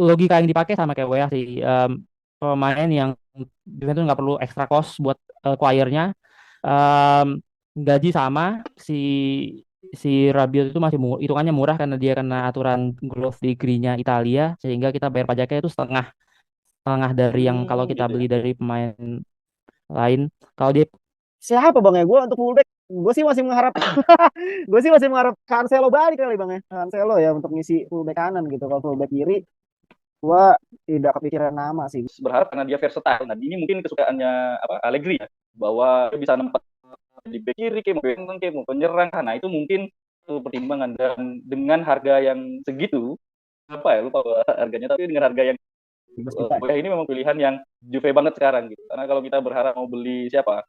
logika yang dipakai sama kayak WA sih. Pemain yang Juventus nggak perlu extra cost buat acquire-nya. Em, Gaji sama si si Rabiot itu masih hitungannya murah karena dia kena aturan Growth Degree-nya Italia, sehingga kita bayar pajaknya itu setengah setengah dari yang kalau kita Gitu ya. beli dari pemain lain. Kalau dia Siapa bang ya? Gue untuk fullback, gue sih masih mengharap, gue sih masih mengharap Cancelo balik kali bang ya. Cancelo ya untuk ngisi fullback kanan gitu. Kalau fullback kiri, gue tidak kepikiran nama sih. Berharap karena dia versatile. Nah, ini mungkin kesukaannya apa Allegri ya, bahwa dia bisa nempat di back kiri, kayak mau back kanan, kayak mau penyerang. Nah, itu mungkin pertimbangan, dan dengan harga yang segitu, apa ya, lupa harganya, tapi dengan harga yang 15 juta. ini memang pilihan yang Juve banget sekarang gitu. Karena kalau kita berharap mau beli siapa,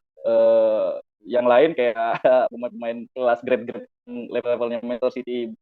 yang lain kayak pemain-pemain kelas grade-grade level-levelnya Manchester City,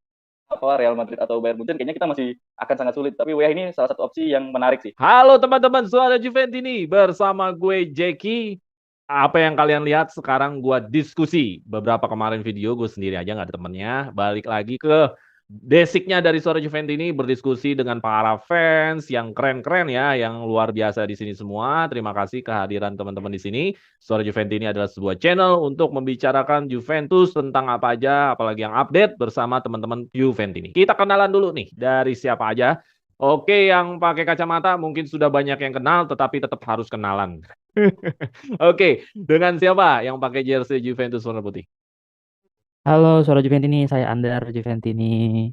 apa Real Madrid atau Bayern Munchen, kayaknya kita masih akan sangat sulit. Tapi WA ini salah satu opsi yang menarik sih. Halo teman-teman suara Juventini, bersama gue Jackie. Apa yang kalian lihat sekarang gue diskusi. Beberapa kemarin video gue sendiri aja nggak ada temennya. Balik lagi ke basicnya dari suara Juventini, berdiskusi dengan para fans yang keren-keren ya, yang luar biasa di sini semua. Terima kasih kehadiran teman-teman di sini. Suara Juventini adalah sebuah channel untuk membicarakan Juventus tentang apa aja, apalagi yang update bersama teman-teman Juventini. Kita kenalan dulu nih dari siapa aja. Oke, yang pakai kacamata mungkin sudah banyak yang kenal, tetapi tetap harus kenalan. Oke, dengan siapa yang pakai jersey Juventus warna putih? Halo, suara Juventini, saya Andar Juventini,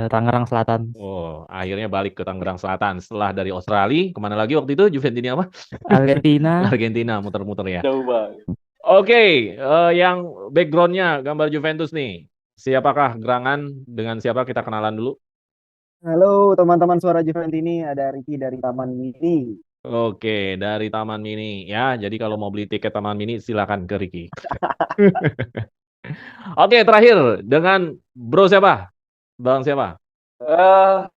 Tangerang Selatan, Oh, akhirnya balik ke Tangerang Selatan setelah dari Australia. Kemana lagi waktu itu? Juventini apa? Argentina. Argentina, muter-muter ya. Jauh banget. Oke, yang backgroundnya gambar Juventus nih. Siapakah gerangan? Dengan siapa kita kenalan dulu? Halo teman-teman suara Juventini, ada Ricky dari Taman Mini. Oke, dari Taman Mini ya. Jadi kalau mau beli tiket Taman Mini silakan ke Ricky. Oke, terakhir dengan bro siapa? Bang siapa?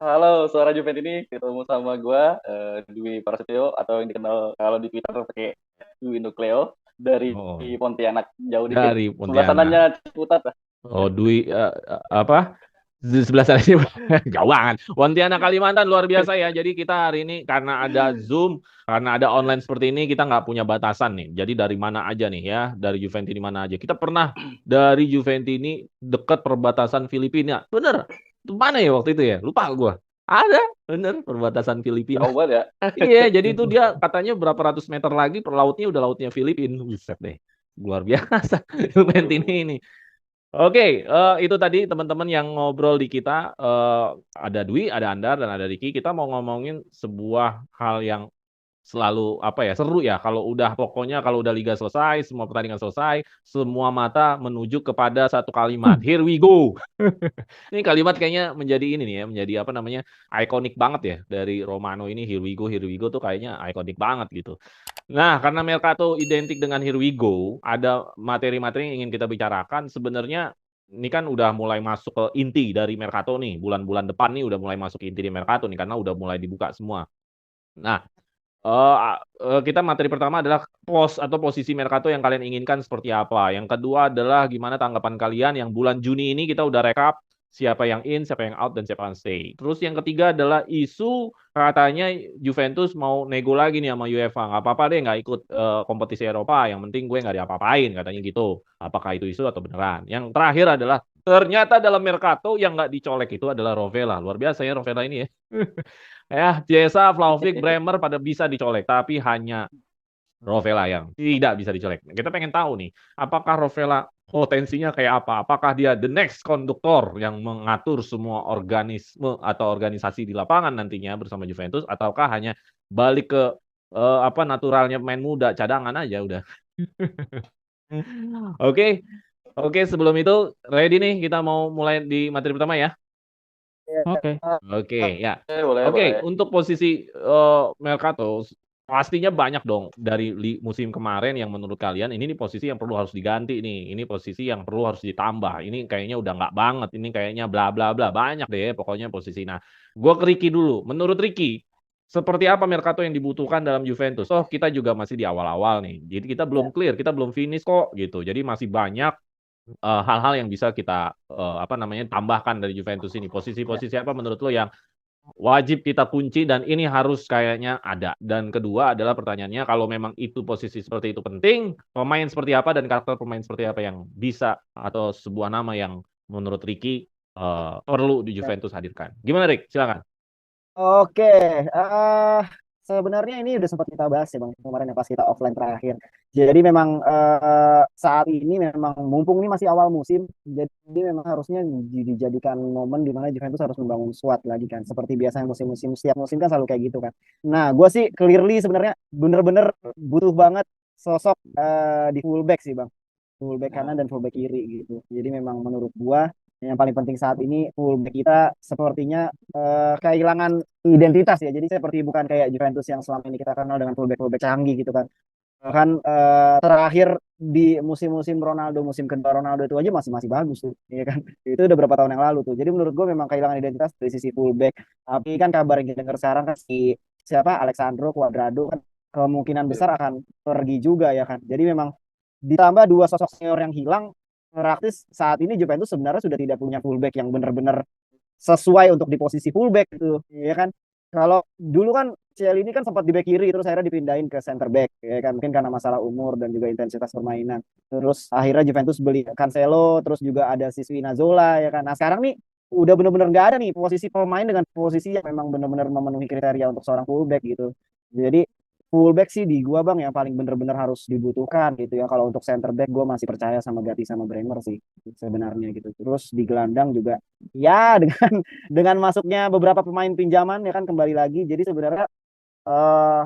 Halo, suara Juventus ini ketemu sama gue, Dwi Prasetyo, atau yang dikenal kalau di Twitter pakai Dwi Nucleo, dari Oh, Pontianak, jauh dikit. dari Sebelah Pontianak. sananya Ciputat lah. Oh, Dwi apa? Di sebelah sana sih jauh banget. Pontianak Kalimantan luar biasa ya. Jadi kita hari ini karena ada Zoom, karena ada online seperti ini, kita nggak punya batasan nih. Jadi dari mana aja nih ya, dari Juventini mana aja. Kita pernah dari Juventini dekat perbatasan Filipina. Bener? Itu mana ya waktu itu ya? Lupa gue. Ada, bener perbatasan Filipina. Jauh banget ya. Iya, jadi itu dia katanya berapa ratus meter lagi per lautnya udah lautnya Filipina. Buset deh. Luar biasa Juventini ini. Oke, itu tadi teman-teman yang ngobrol di kita. Ada Dwi, ada Andar, dan ada Riki. Kita mau ngomongin sebuah hal yang selalu apa ya, seru ya. Kalau udah pokoknya kalau udah liga selesai, semua pertandingan selesai, semua mata menuju kepada satu kalimat. Here we go. Ini kalimat kayaknya menjadi ini nih ya, menjadi apa namanya, ikonik banget ya dari Romano ini. Here we go tuh kayaknya ikonik banget gitu. Nah, karena Mercato identik dengan here we go, ada materi-materi yang ingin kita bicarakan. Sebenarnya ini kan udah mulai masuk ke inti dari Mercato nih. Bulan-bulan depan nih udah mulai masuk ke inti di Mercato nih, karena udah mulai dibuka semua. Nah, kita materi pertama adalah pos atau posisi Mercato yang kalian inginkan seperti apa. Yang kedua adalah gimana tanggapan kalian yang bulan Juni ini kita udah rekap siapa yang in, siapa yang out, dan siapa yang stay. Terus yang ketiga adalah isu katanya Juventus mau nego lagi nih sama UEFA. Nggak apa-apa deh nggak ikut kompetisi Eropa. Yang penting gue nggak diapa-apain katanya gitu. Apakah itu isu atau beneran? Yang terakhir adalah ternyata dalam Mercato yang nggak dicolek itu adalah Rovella. Luar biasa ya Rovella ini ya. Ya, Jesa, Vlahovic, Bremer pada bisa dicolek, tapi hanya Rovella yang tidak bisa dicolek. Kita pengen tahu nih, apakah Rovella potensinya kayak apa? Apakah dia the next konduktor yang mengatur semua organisme atau organisasi di lapangan nantinya bersama Juventus, ataukah hanya balik ke apa naturalnya pemain muda cadangan aja udah. Oke, oke sebelum itu ready nih kita mau mulai di materi pertama ya. Oke. Oke, ya. Boleh, Oke, boleh. untuk posisi Mercato pastinya banyak dong dari musim kemarin yang menurut kalian ini nih posisi yang perlu harus diganti nih. Ini posisi yang perlu harus ditambah. Ini kayaknya udah nggak banget. Ini kayaknya bla bla bla. Banyak deh pokoknya posisi. Nah, gue ke Ricky dulu. Menurut Ricky, seperti apa Mercato yang dibutuhkan dalam Juventus? Oh, kita juga masih di awal-awal nih. Jadi kita belum clear, kita belum finish kok gitu. Jadi masih banyak hal-hal yang bisa kita apa namanya tambahkan dari Juventus ini. Posisi-posisi apa menurut lo yang wajib kita kunci dan ini harus kayaknya ada. Dan kedua adalah pertanyaannya, kalau memang itu posisi seperti itu penting, pemain seperti apa dan karakter pemain seperti apa yang bisa atau sebuah nama yang menurut Ricky perlu di Juventus hadirkan. Gimana Rick? Silakan. Oke, sebenarnya ini udah sempat kita bahas ya Bang kemarin ya pas kita offline terakhir. Jadi memang saat ini memang mumpung ini masih awal musim, jadi memang harusnya dijadikan momen di mana Juventus harus membangun squad lagi kan. Seperti biasanya musim-musim setiap musim kan selalu kayak gitu kan. Nah, gue sih clearly sebenarnya bener-bener butuh banget sosok di fullback sih Bang, fullback kanan dan fullback kiri gitu. Jadi memang menurut gua yang paling penting saat ini fullback kita sepertinya kehilangan identitas ya. Jadi seperti bukan kayak Juventus yang selama ini kita kenal dengan fullback canggih gitu kan. Bahkan terakhir di musim-musim Ronaldo, musim kedua Ronaldo itu aja masih masih bagus tuh, ya kan? Itu udah berapa tahun yang lalu tuh. Jadi menurut gue memang kehilangan identitas dari sisi fullback. Tapi kan kabar yang kita dengar sekarang kan si siapa Alexandro Cuadrado kan kemungkinan besar akan pergi juga ya kan. Jadi memang ditambah dua sosok senior yang hilang, praktis saat ini Juventus sebenarnya sudah tidak punya fullback yang benar-benar sesuai untuk di posisi fullback gitu, ya kan? Kalau dulu kan Ciel ini kan sempat di back kiri terus akhirnya dipindahin ke center back, ya kan? Mungkin karena masalah umur dan juga intensitas permainan. Terus akhirnya Juventus beli Cancelo, terus juga ada si Spinazzola, ya kan? Nah sekarang nih udah benar-benar nggak ada nih posisi pemain dengan posisi yang memang benar-benar memenuhi kriteria untuk seorang fullback gitu. Jadi fullback sih di gua Bang yang paling bener-bener harus dibutuhkan gitu ya. Kalau untuk center back gua masih percaya sama Gatti sama Bremer sih sebenarnya gitu. Terus di gelandang juga ya dengan masuknya beberapa pemain pinjaman ya kan kembali lagi. Jadi sebenarnya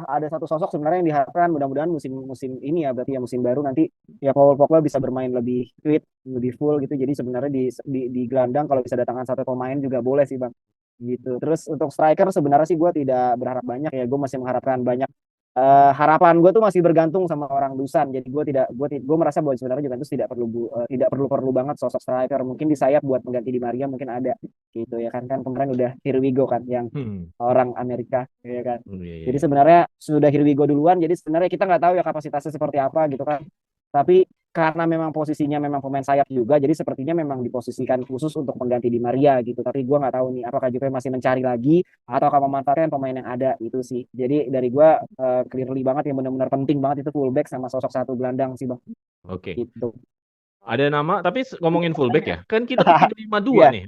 ada satu sosok sebenarnya yang diharapkan mudah-mudahan musim ini ya berarti ya musim baru nanti ya Paul Pogba bisa bermain lebih fit, lebih full gitu. Jadi sebenarnya di gelandang kalau bisa datangkan satu pemain juga boleh sih Bang gitu. Terus untuk striker sebenarnya sih gue tidak berharap banyak ya. Gue masih mengharapkan banyak. Harapan gue tuh masih bergantung sama orang Dusan. Jadi gue merasa bahwa sebenarnya Juventus tidak perlu banget sosok striker. Mungkin di sayap buat mengganti Di Maria mungkin ada gitu ya kan kemarin udah Here we go kan yang orang Amerika ya kan. Jadi sebenarnya sudah Here we go duluan. Jadi sebenarnya kita nggak tahu ya kapasitasnya seperti apa gitu kan. Tapi karena memang posisinya memang pemain sayap juga, jadi sepertinya memang diposisikan khusus untuk mengganti Di Maria gitu. Tapi gue nggak tahu nih apakah Juve masih mencari lagi atau akan memanfaatkan pemain yang ada itu sih. Jadi dari gue clearly banget yang benar-benar penting banget itu fullback sama sosok satu gelandang sih Bang. Oke. Gitu. Ada nama, tapi ngomongin fullback ya, kan kita ke 3-5-2 Iya. nih.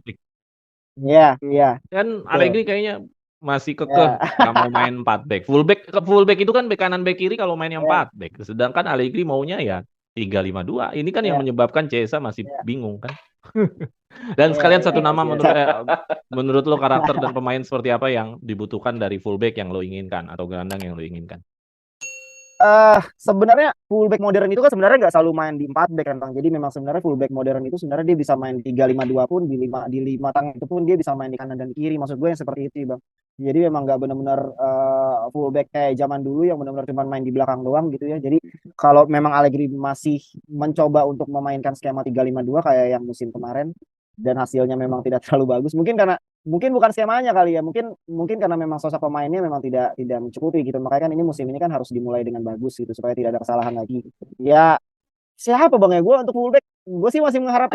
Iya. Kan Allegri kayaknya masih kekeh nggak mau main 4 back. Fullback itu kan bek kanan bek kiri kalau main yang 4 back. Sedangkan Allegri maunya ya 3-5-2. Ini kan yang menyebabkan Chiesa masih bingung kan. Dan sekalian satu nama menurut lo karakter dan pemain seperti apa yang dibutuhkan dari fullback yang lo inginkan atau gelandang yang lo inginkan? Sebenarnya fullback modern itu kan sebenarnya nggak selalu main di 4 back kan Bang. Jadi memang sebenarnya fullback modern itu sebenarnya dia bisa main 3-5-2 pun di 5 tengah itu pun dia bisa main di kanan dan kiri. Maksud gue yang seperti itu Bang. Jadi memang nggak benar-benar fullback kayak zaman dulu yang benar-benar cuma main di belakang doang gitu ya. Jadi kalau memang Allegri masih mencoba untuk memainkan skema 3-5-2 kayak yang musim kemarin dan hasilnya memang tidak terlalu bagus. Mungkin bukan skemanya kali ya. Mungkin karena memang sosok pemainnya memang tidak mencukupi gitu. Makanya kan ini musim ini kan harus dimulai dengan bagus gitu supaya tidak ada kesalahan lagi. Ya siapa Bang ya gue untuk fullback gue sih masih mengharap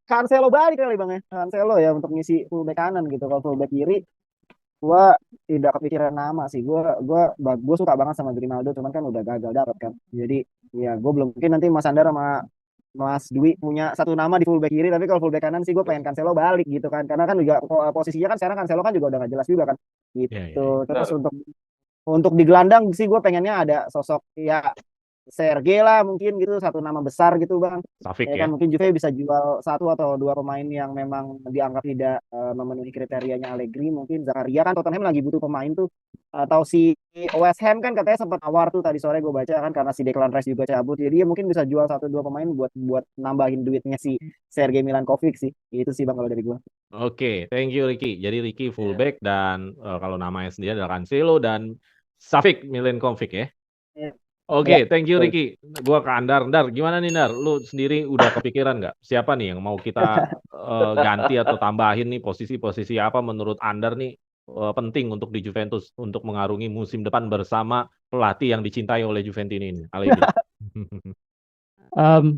Cancelo balik kali Bang ya. Cancelo ya untuk ngisi fullback kanan gitu. Kalau fullback kiri gue tidak kepikiran nama sih. Gue suka banget sama Grimaldo cuman kan udah gagal dapat kan. Jadi ya gue belum mungkin nanti Mas Andar sama Mas Dwi punya satu nama di fullback kiri, tapi kalau fullback kanan sih gue pengen Cancelo balik gitu kan, karena kan juga posisinya kan sekarang Cancelo kan juga udah gak jelas juga kan, gitu. Terus untuk di gelandang sih gue pengennya ada sosok ya Sergei lah mungkin gitu, satu nama besar gitu Bang. Safik Ya kan mungkin Juve bisa jual satu atau dua pemain yang memang dianggap tidak memenuhi kriterianya Allegri. Mungkin Zakaria kan Tottenham lagi butuh pemain tuh. Atau si West Ham kan katanya sempat nawar tuh tadi sore gue baca kan karena si Declan Rice juga cabut. Jadi ya mungkin bisa jual satu dua pemain buat nambahin duitnya si Sergei Milankovic sih. Itu sih Bang kalau dari gue. Oke, thank you Ricky. Jadi Ricky fullback dan kalau namanya sendiri adalah Cancelo dan Safik Milankovic ya. Oke, thank you Ricky. Gua ke Andar. Gimana nih Ndar? Lu sendiri udah kepikiran nggak? Siapa nih yang mau kita ganti atau tambahin nih posisi-posisi apa menurut Andar nih penting untuk di Juventus untuk mengarungi musim depan bersama pelatih yang dicintai oleh Juventus ini, Allegri?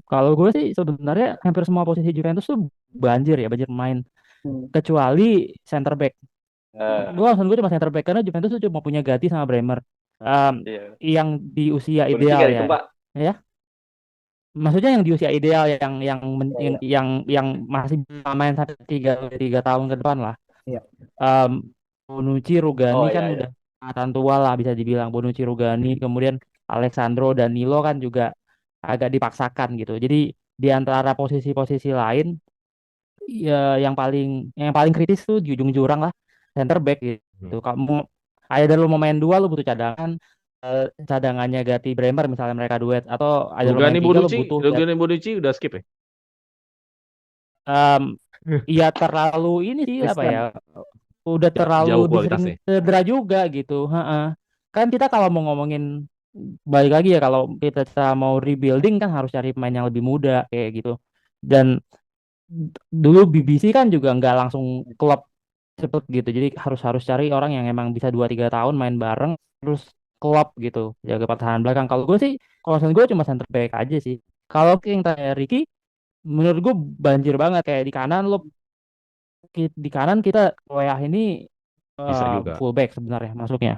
Kalau gue sih sebenarnya hampir semua posisi Juventus tuh banjir pemain. kecuali center back. Nah, Alasan gue cuma center back karena Juventus tuh cuma punya Gatti sama Bremer. iya. Yang di usia Bonucci ideal nggak ya. ditumpak. Ya, maksudnya yang di usia ideal Iya, yang masih bisa main sampai tiga tahun ke depan lah. iya. Bonucci, Rugani Oh kan iya udah iya. angkatan tua lah bisa dibilang. Bonucci, Rugani, kemudian Alexandro Danilo kan juga agak dipaksakan gitu. Jadi di antara posisi-posisi lain ya yang paling kritis tuh di ujung jurang lah, center back gitu. Kamu either lu mau main dua lu butuh cadangan, cadangannya Gatti Bremer misalnya mereka duet, atau ada lu main tiga lu butuh Rugani Bonucci udah skip ya? em, ya terlalu ini sih apa ya, Riskan. udah terlalu Jauh disering kualitasnya. cedera juga gitu. Heeh. Kan kita kalau mau ngomongin balik lagi ya, kalau kita mau rebuilding kan harus cari pemain yang lebih muda kayak gitu. Dan dulu BBC kan juga nggak langsung klub cepet gitu. Jadi harus harus cari orang yang emang bisa 2-3 tahun main bareng terus klub gitu. Jaga pertahanan belakang. Kalau gue sih, concern gue cuma center back aja sih. Kalau yang tanya Ricky, menurut gue banjir banget kayak di kanan lo, di kanan kita Weah ini Bisa juga. fullback sebenarnya masuknya.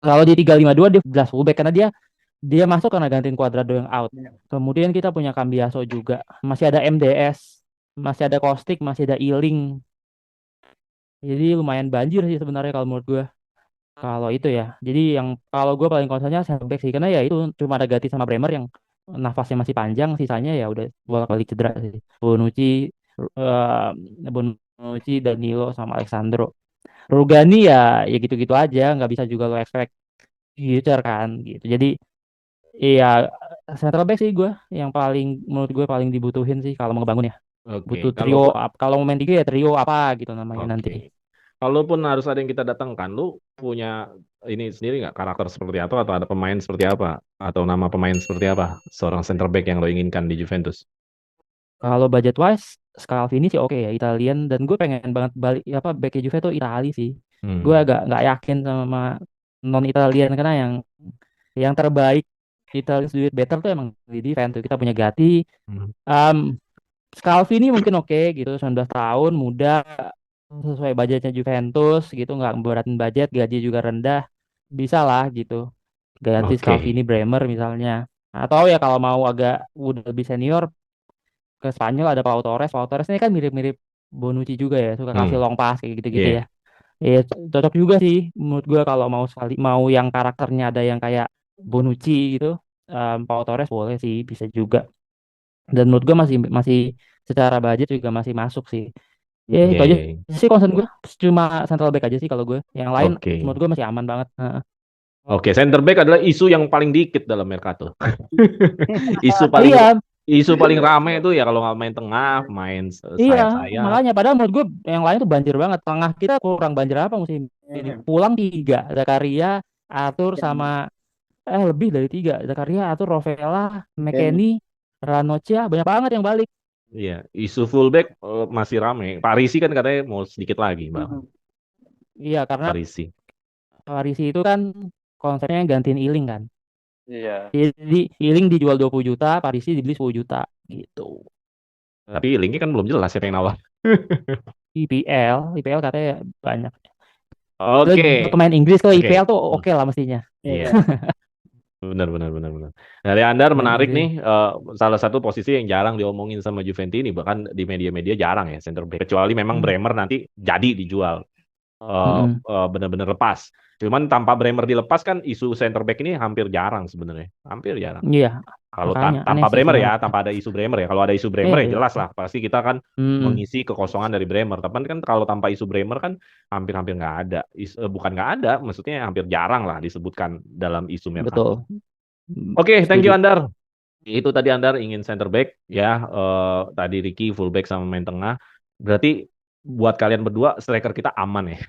Kalau di 3-5-2 dia jelas fullback karena dia dia masuk karena gantiin Cuadrado yang out. Iya. Kemudian kita punya Cambiaso juga. Masih ada MDS, masih ada Kostik, masih ada Iling. Jadi lumayan banjir sih sebenarnya kalau menurut gue. Kalau itu ya. Jadi yang kalau gue paling concernnya center back sih karena ya itu cuma ada Gatti sama Bremer yang nafasnya masih panjang, sisanya ya udah bolak-balik cedera sih. Bonucci, eh Bonucci, Danilo sama Alexandro. Rugani ya gitu-gitu aja, nggak bisa juga lo expect future kan gitu. Jadi iya, central back sih gue yang paling menurut gue paling dibutuhin sih kalau mau ngebangun ya. Oke, Butuh trio, kalaupun kalau mau main tiga ya trio apa gitu namanya nanti. oke. Kalaupun harus ada yang kita datangkan, lu punya ini sendiri nggak karakter seperti apa atau ada pemain seperti apa atau nama pemain seperti apa seorang center back yang lo inginkan di Juventus? Kalau budget wise, Scalvini sih oke ya, Italian, dan gue pengen banget balik apa backnya Juve tuh Itali sih. Gue Hmm. agak nggak yakin sama non Italian karena yang terbaik Italian duit better tuh emang di defense tuh. Kita punya Gatti, Hmm. um, Scalvini mungkin oke gitu, 19 tahun, muda, sesuai budgetnya Juventus gitu, nggak memberatin budget, gaji juga rendah, bisa lah gitu. Ganti Oke. Scalvini, Bremer misalnya. Atau ya kalau mau agak udah lebih senior ke Spanyol ada Pau Torres. Pau Torres ini kan mirip-mirip Bonucci juga ya, suka kasih Hmm. long pass kayak gitu-gitu ya. Iya. Iya, cocok juga sih menurut gua kalau mau sekali mau yang karakternya ada yang kayak Bonucci gitu. Pau Torres boleh sih, bisa juga. Dan menurut gua masih masih secara budget juga masih masuk sih. Ya Iya, itu aja iya, iya. sih concern gue. Cuma central back aja sih kalau gue. Yang lain Oke. menurut gue masih aman banget. Heeh. Oke, center back adalah isu yang paling dikit dalam Mercato. Isu paling Iya, isu paling rame itu ya kalau nggak main tengah, main iya, sayap-sayap. makanya padahal menurut gue yang lain tuh banjir banget. Tengah kita kurang banjir apa musim ini? Iya. Pulang tiga, Zakaria, Arthur sama Yang lebih dari tiga. Zakaria, Arthur, Rovella, Kenny. McKennie, Ranocchia, banyak banget yang balik. Iya, isu fullback masih rame. Parisi kan katanya mau sedikit lagi, Bang. Iya, karena Parisi. Parisi itu kan konsepnya gantiin Iling kan. Iya. Jadi Iling dijual 20 juta, Parisi dibeli 10 juta gitu. Tapi linknya kan belum jelas siapa yang nawar. IPL katanya banyak. Lo Oke, pemain Inggris kalau oke. IPL tuh Hmm, oke lah mestinya. Iya, benar, benar, benar, benar. Dari Andar Pemain menarik Inggris. nih, salah satu posisi yang jarang diomongin sama Juventus ini, bahkan di media-media jarang ya center back. Kecuali memang Hmm. Bremer nanti jadi dijual. Mm-mm. Benar-benar lepas. Cuman tanpa Bremer dilepas kan isu center back ini hampir jarang sebenarnya, hampir jarang. Iya, Kalau makanya aneh tanpa sih Bremer ya, sebenarnya. tanpa ada isu Bremer ya. Kalau ada isu Iya, Bremer ya iya. jelas lah, pasti kita kan Mm-mm. mengisi kekosongan dari Bremer. Tapi kan kalau tanpa isu Bremer kan hampir-hampir nggak ada. Bukan nggak ada, maksudnya hampir jarang lah disebutkan dalam isu Mercato. Betul. Oke, thank you Setuju. Andar. Itu tadi Andar ingin center back ya. Tadi Ricky fullback sama main tengah. Berarti buat kalian berdua striker kita aman ya.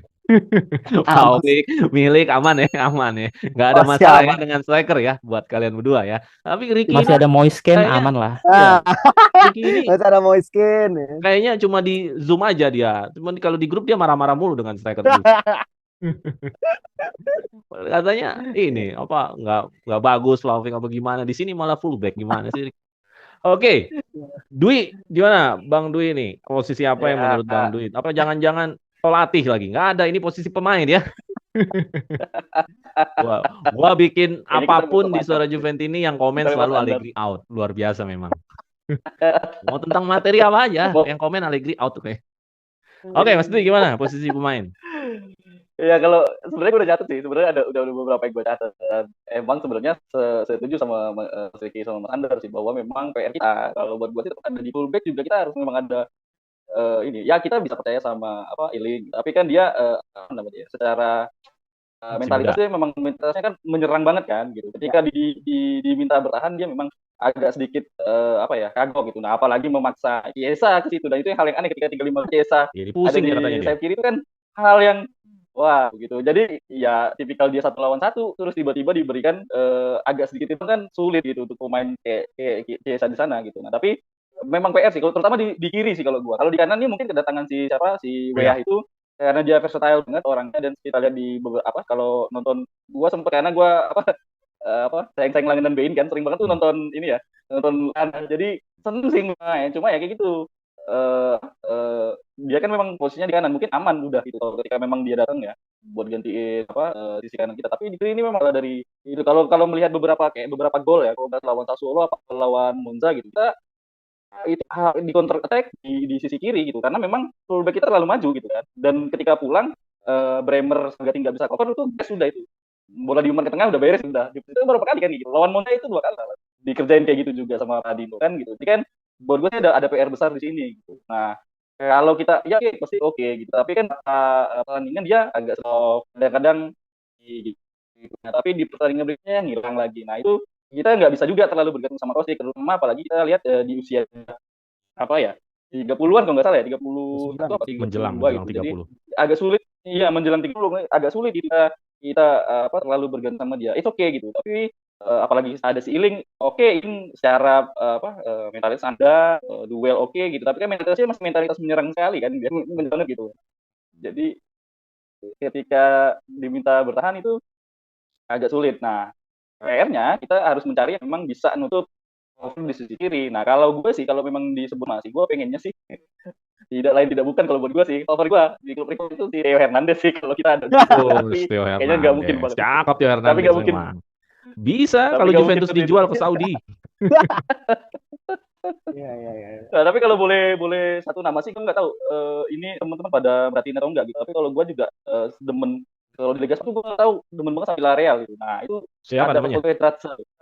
Taufik, Milik aman ya, aman ya. Nggak ada Pasti masalah ya aman. dengan striker ya buat kalian berdua ya. Tapi Ricky ini Masih ada Moisken kayaknya aman lah. ya, Ah, Ricky ini masih ada Moiskin ya. kayaknya cuma di Zoom aja dia. Cuman kalau di grup dia marah-marah mulu dengan striker dulu. Katanya ini apa nggak bagus Taufik apa gimana. Di sini malah fullback gimana sih? Oke, Dwi, gimana Bang Dwi nih? Posisi apa yang Ya, menurut Bang Dwi? Apa jangan-jangan pelatih lagi? Nggak ada, ini posisi pemain ya. Gua bikin kayaknya kita apapun di bersepakat Suara sih. Juventini yang komen Sorry Mas selalu Andar. Allegri out. Luar biasa memang. Mau tentang materi apa aja, Mau- yang komen Allegri out. Oke, Mas Dwi gimana posisi pemain? Ya kalau sebenarnya gue udah catat sih, sebenarnya udah beberapa yang gue catat. Dan emang sebenarnya setuju sama Mas Ricky sama Mas Andar sih bahwa memang PR kita kalau buat gue sih tetap ada di fullback juga kita harus memang ada ini. Ya kita bisa percaya sama apa Iling, tapi kan dia apa namanya ya, secara Masih mentalitas muda. dia memang mentalitasnya kan menyerang banget kan gitu. Ketika diminta bertahan dia memang agak sedikit apa ya kagok gitu. Nah apalagi memaksa Chiesa ke situ dan itu yang hal yang aneh ketika 35 Chiesa Jadi ada pusing di ya katanya dia. sayap kiri itu kan hal yang wah gitu. Jadi ya tipikal dia 1 lawan 1 terus tiba-tiba diberikan agak sedikit itu kan sulit gitu untuk pemain kayak Chiesa di sana gitu. Nah tapi memang PR sih kalau terutama di kiri sih kalau gua. Kalau di kanan nih mungkin kedatangan si Oh ya, Weah itu karena dia versatile banget orangnya dan kita lihat di beberapa apa kalau nonton gua sempet karena gua apa sayang-sayang langganan Bein kan sering banget tuh Hmm. nonton ini ya nonton jadi seneng sih main cuma ya kayak gitu eh dia kan memang posisinya di kanan mungkin aman udah gitu kalau ketika memang dia datang ya buat gantiin apa sisi kanan kita tapi ini memang malah dari itu kalau kalau melihat beberapa gol ya kalau nggak lawan Sassuolo apa lawan Monza gitu kita itu di counter attack di sisi kiri gitu karena memang fullback kita terlalu maju gitu kan dan ketika pulang Bremer Sagati nggak bisa cover itu sudah itu bola diumpan ke tengah udah beres udah itu berapa kali kan gitu lawan Monza itu 2 kali dikerjain kayak gitu juga sama Radino kan gitu jadi kan buat gue sih ada PR besar di sini gitu nah kalau kita ya oke pasti oke gitu tapi kan pertandingan dia agak soft kadang-kadang gitu. Nah, tapi di pertandingan berikutnya ngilang lagi nah itu kita nggak bisa juga terlalu bergantung sama Rossi terutama apalagi kita lihat di usia apa ya 30-an kalau nggak salah ya 31 apa menjelang 32 gitu jadi 30. agak sulit iya menjelang 30 agak sulit kita apa terlalu bergantung sama dia itu oke gitu tapi apalagi ada si Iling oke ini secara apa mentalitas Anda duel oke gitu tapi kan mentalitasnya masih mentalitas menyerang sekali kan dia banget gitu jadi ketika diminta bertahan itu agak sulit nah PR-nya kita harus mencari yang memang bisa nutup cover di sisi kiri. Nah kalau gue sih kalau memang disebut masih gue pengennya sih tidak lain tidak bukan kalau buat gue sih cover gue di klub Rico itu si Theo Hernandez sih kalau kita ada Oh, tapi Theo kayaknya nggak mungkin Hernandez. banget itu. Cakep Theo Tapi Hernandez nggak mungkin memang. Bisa tapi kalau nggak mungkin Juventus sendiri. dijual ke Saudi. Iya, iya, iya. Nah, tapi kalau boleh satu nama sih gue nggak tahu ini teman-teman pada merhatiin atau enggak gitu. Tapi kalau gue juga demen kalau di Liga 1 gue nggak tahu demen banget sama Villarreal gitu. Nah itu Siapa ada namanya?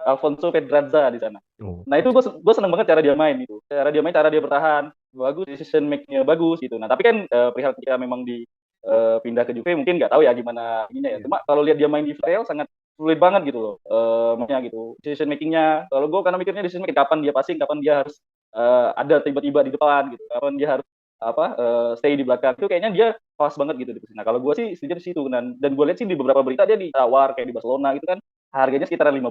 Alfonso Pedraza di sana. Oh, Nah itu gue seneng banget cara dia main itu, cara dia bertahan bagus, decision making-nya bagus gitu. Nah tapi kan perihal ketika memang di pindah ke Juve mungkin nggak tahu ya gimana ininya ya. Cuma kalau lihat dia main di Villarreal sangat sulit banget gitu loh, mainnya gitu. Decision making-nya kalau gue karena mikirnya decision making kapan dia passing, kapan dia harus ada tiba-tiba di depan gitu, kapan dia harus apa stay di belakang itu kayaknya dia pas banget gitu di sini. Nah kalau gue sih setuju di situ dan gue lihat sih di beberapa berita dia ditawar kayak di Barcelona gitu kan harganya sekitar 15,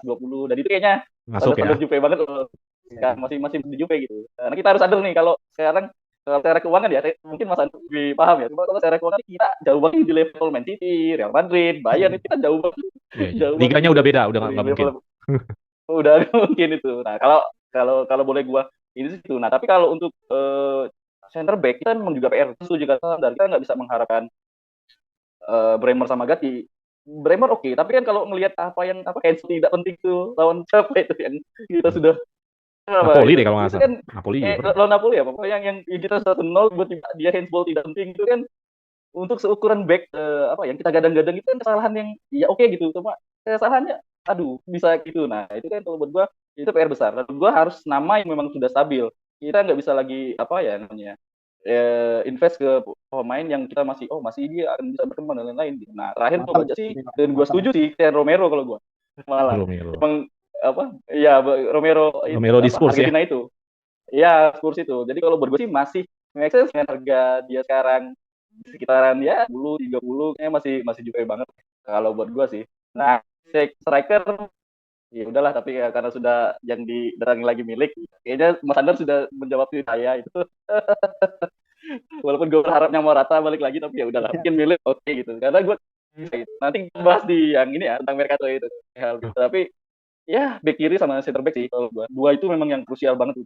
20 dan itu kayaknya masuk ya. standar Juve banget loh. Ya, masih di Juve gitu. Karena kita harus sadar nih kalau sekarang kalau secara keuangan ya mungkin Mas Andri lebih paham ya. Cuma kalau secara keuangan kita jauh banget di level Man City, Real Madrid, Bayern itu kita jauh banget. Iya, iya. Jauh Liganya banget udah beda, udah di nggak mungkin. level udah mungkin itu. Nah, kalau boleh gua ini sih itu. Nah, tapi kalau untuk center back kita memang juga PR itu juga dan kita nggak bisa mengharapkan Bremer sama Gatti. Bremer oke, tapi kan kalau melihat apa cancel tidak penting tuh lawan siapa itu yang kita sudah Napoli deh itu, kalau nggak itu salah. kan Napoli juga pernah. lawan Napoli ya, pokoknya yang kita 1-0 buat dia handsball tidak penting itu kan untuk seukuran back apa yang kita gadang-gadang itu kan kesalahan yang ya oke gitu, cuma kesalahannya aduh bisa gitu. Nah, itu kan kalau buat gua itu PR besar. Dan gua harus nama yang memang sudah stabil. Kita nggak bisa lagi apa ya namanya invest ke pemain yang kita masih dia akan bisa berkembang dan lain-lain gitu. Nah terakhir gue baca sih dan gue setuju sih Ken Romero kalau gue malah Romero. emang apa ya Romero Romero di Spurs ya. Argentina itu ya Spurs itu jadi kalau buat gue sih masih make sense dengan harga dia sekarang sekitaran ya 30 kayaknya masih juga banget kalau buat gue sih. Nah striker ya udahlah tapi ya, karena sudah yang didatangi lagi milik kayaknya Mas Andar sudah menjawab saya itu walaupun gue berharapnya mau rata balik lagi tapi ya udahlah mungkin milik oke gitu karena gue nanti bahas di yang ini ya tentang Mercato itu hal gitu. Tapi Ya, back kiri sama center back sih kalau gua. Dua itu memang yang krusial banget.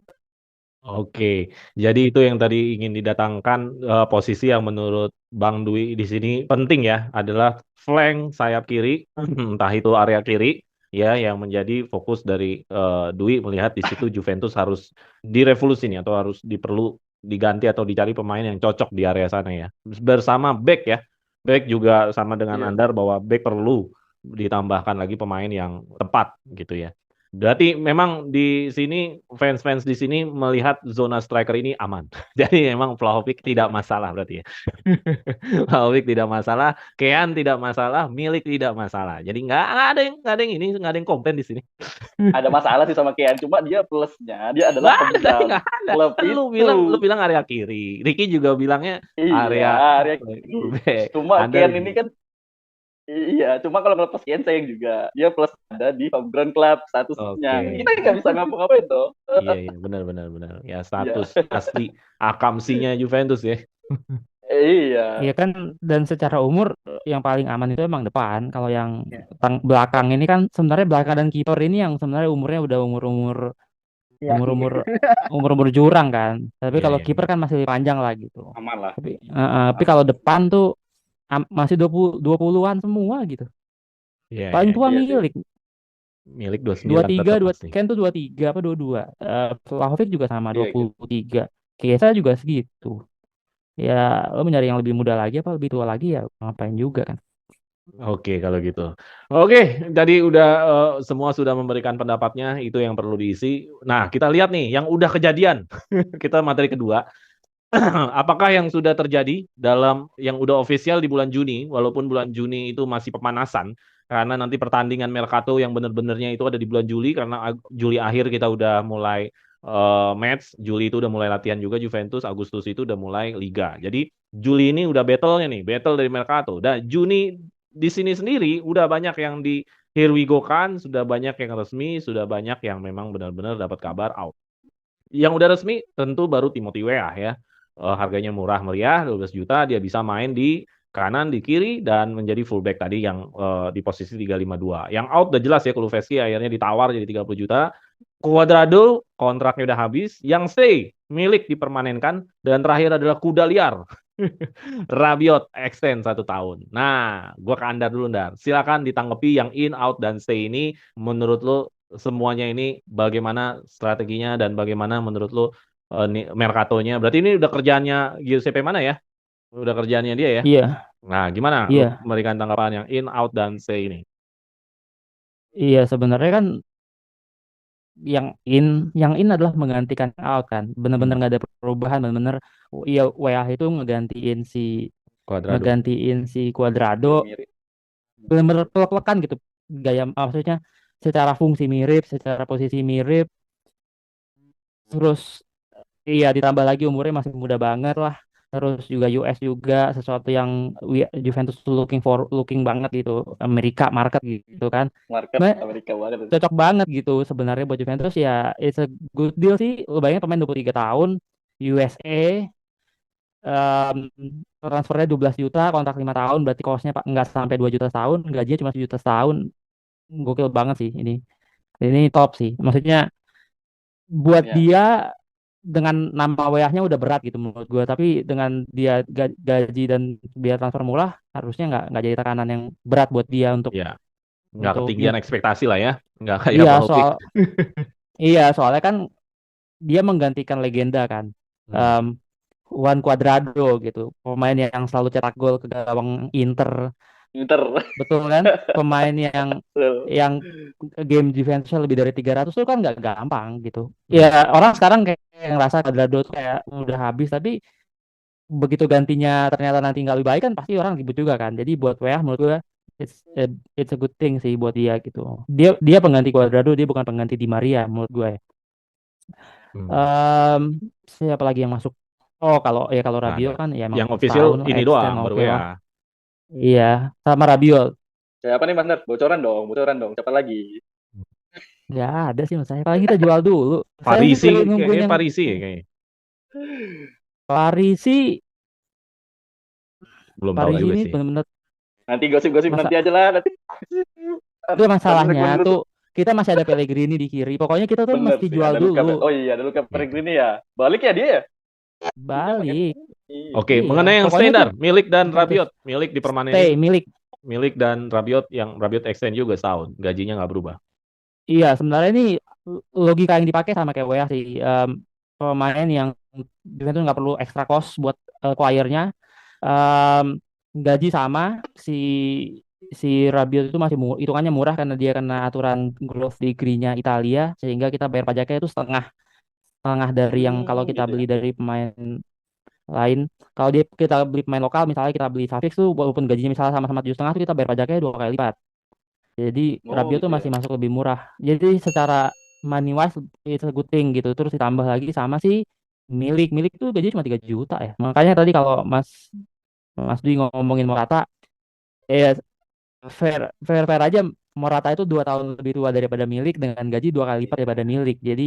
Oke, jadi itu yang tadi ingin didatangkan posisi yang menurut Bang Dwi di sini penting ya adalah flank sayap kiri, entah itu area kiri ya yang menjadi fokus dari Dwi melihat di situ Juventus harus direvolusi nih atau harus diganti atau dicari pemain yang cocok di area sana ya. Bersama back ya, back juga sama dengan Iya. Andar bahwa back perlu ditambahkan lagi pemain yang tepat gitu ya. Berarti memang di sini fans-fans di sini melihat zona striker ini aman. Jadi memang Vlahovic tidak masalah berarti ya. Vlahovic tidak masalah, Kean tidak masalah, Milik tidak masalah. Jadi nggak ada yang komplain di sini. Ada masalah sih sama Kean, cuma dia plusnya dia adalah pemegang Nggak ada. klub Kan lu itu. bilang area kiri. Ricky juga bilangnya Iya, area area fullback. cuma Anda Kean ini kan iya, cuma kalau ngelepas Kean sayang juga. Dia plus ada di homegrown club statusnya. oke. Kita nggak bisa ngapa-ngapain dong. Iya, benar. Ya Iya. status asli akamsinya Juventus ya. Iya. Iya kan, dan secara umur yang paling aman itu emang depan. Kalau yang Ya. belakang ini kan sebenarnya belakang dan kiper ini yang sebenarnya umurnya udah umur-umur Ya. umur-umur jurang kan. Tapi Iya, kalau iya. kiper kan masih panjang lah gitu. Aman lah. Tapi kalau depan tuh masih 20-an semua gitu. Paling Iya. tua Iya sih. Milik Milik 29 23, tetap pasti. Ken tuh 23 apa 22. Vlahovic juga sama Iya gitu. 23. Chiesa juga segitu. Ya, lo mencari yang lebih muda lagi apa lebih tua lagi ya ngapain juga kan. Oke, kalau gitu. Oke, tadi udah semua sudah memberikan pendapatnya, itu yang perlu diisi. Nah, kita lihat nih yang udah kejadian. Kita materi kedua. Apakah yang sudah terjadi dalam yang udah official di bulan Juni, walaupun bulan Juni itu masih pemanasan, karena nanti pertandingan Mercato yang benar-benarnya itu ada di bulan Juli, karena Juli akhir kita udah mulai match, Juli itu udah mulai latihan juga Juventus, Agustus itu udah mulai Liga. Jadi Juli ini udah battle-nya nih, battle dari Mercato. Dan Juni di sini sendiri udah banyak yang di here we go kan, sudah banyak yang resmi, sudah banyak yang memang benar-benar dapat kabar out. Yang udah resmi tentu baru Timothy Weah ya. Harganya murah meriah 12 juta, dia bisa main di kanan, di kiri dan menjadi fullback tadi yang di posisi 352. Yang out udah jelas ya Kulusevski akhirnya ditawar jadi 30 juta. Cuadrado kontraknya udah habis, yang stay Milik dipermanenkan dan terakhir adalah kuda liar. Rabiot extend 1 tahun. Nah, gua ke Anda dulu Ndar. Silakan ditanggapi yang in, out dan stay ini menurut lo semuanya ini bagaimana strateginya dan bagaimana menurut lo Mercatonya. Berarti ini udah kerjaannya Giuseppe mana ya? Udah kerjaannya dia ya. Iya, Nah, gimana lu iya. memberikan tanggapan yang in, out dan stay ini? Iya, sebenarnya kan yang in adalah menggantikan out kan. Bener-bener nggak ada perubahan, bener-bener iya WA itu Cuadrado. ngegantiin si Cuadrado, Mirip. bener-bener pelek-pelekan gitu. Gaya maksudnya secara fungsi mirip, secara posisi mirip. Terus iya ditambah lagi umurnya masih muda banget lah. Terus juga US juga sesuatu yang Juventus looking banget gitu. Amerika market gitu kan. Market Sebenarnya Amerika banget. cocok banget gitu sebenarnya buat Juventus ya, it's a good deal sih. Lu bayangin pemain 23 tahun USA, em, transfernya 12 juta, kontrak 5 tahun, berarti costnya nggak sampai 2 juta setahun, gajinya cuma 1 juta setahun. Gokil banget sih ini top sih, maksudnya buat Ya. dia dengan nama WA-nya udah berat gitu menurut gue, tapi dengan dia gaji dan biaya transfer murah harusnya nggak jadi tekanan yang berat buat dia untuk Ya, nggak ketinggian gitu. ekspektasi lah ya. Nggak kayak Iya Vlahovic. soalnya kan dia menggantikan legenda kan. Hmm. Juan Cuadrado gitu, pemain yang selalu cetak gol ke gawang Inter, Inter. betul kan? Pemain yang game defense-nya lebih dari 300 itu kan nggak gampang gitu. Ya orang sekarang kayak ngerasa Cuadrado tuh kayak udah habis, tapi begitu gantinya ternyata nanti nggak lebih baik kan pasti orang ribut juga kan. Jadi buat WA menurut gue it's a good thing sih buat dia gitu. Dia pengganti Cuadrado, dia bukan pengganti Di Maria menurut gue. Siapa lagi yang masuk? Oh, kalau Rabiot kan ya emang Yang official setahun ini extend doang baru oke lah. ya. Iya, sama Rabiot. Siapa nih Mas Nar? Bocoran dong. Siapa lagi? Nggak ada sih mas saya. Paling kita jual dulu. Saya sih Parisi, nungguin kayaknya yang Parisi ya kayaknya. Parisi Belum tahu juga ini sih. benar-benar Nanti gosip-gosip masa nanti aja lah. Nanti. itu masalahnya segmen tuh kita masih ada Pellegrini di kiri. Pokoknya kita tuh Bener mesti sih, jual ada Luka. dulu. Oh iya, ada Luka Pellegrini ya. Balik ya dia ya? Pinjam kan? Balik. Iya. Oke, Iya, mengenai yang pokoknya tuh standar, Milik dan Juventus Rabiot, Milik stay dipermanenin, milik. Milik dan Rabiot yang Rabiot extend juga setahun, gajinya nggak berubah. Iya, sebenarnya ini logika yang dipakai sama kayak WA sih. Pemain yang Juventus nggak perlu extra cost buat acquire-nya. Em, Gaji sama si Rabiot itu masih hitungannya murah karena dia kena aturan growth degree-nya Italia, sehingga kita bayar pajaknya itu setengah setengah dari yang kalau kita Gitu ya. beli dari pemain lain. Kalau kita beli pemain lokal, misalnya kita beli Savic tuh walaupun gajinya misalnya sama-sama 7,5 tuh kita bayar pajaknya 2 kali lipat. Jadi Oh Rabiot gitu tuh ya. masih masuk lebih murah. Jadi secara money wise it's a good thing gitu. Terus ditambah lagi sama si milik tuh gaji cuma 3 juta ya. Makanya tadi kalau Mas Dwi ngomongin Morata, ya fair aja. Morata itu 2 tahun lebih tua daripada milik dengan gaji 2 kali lipat daripada milik. Jadi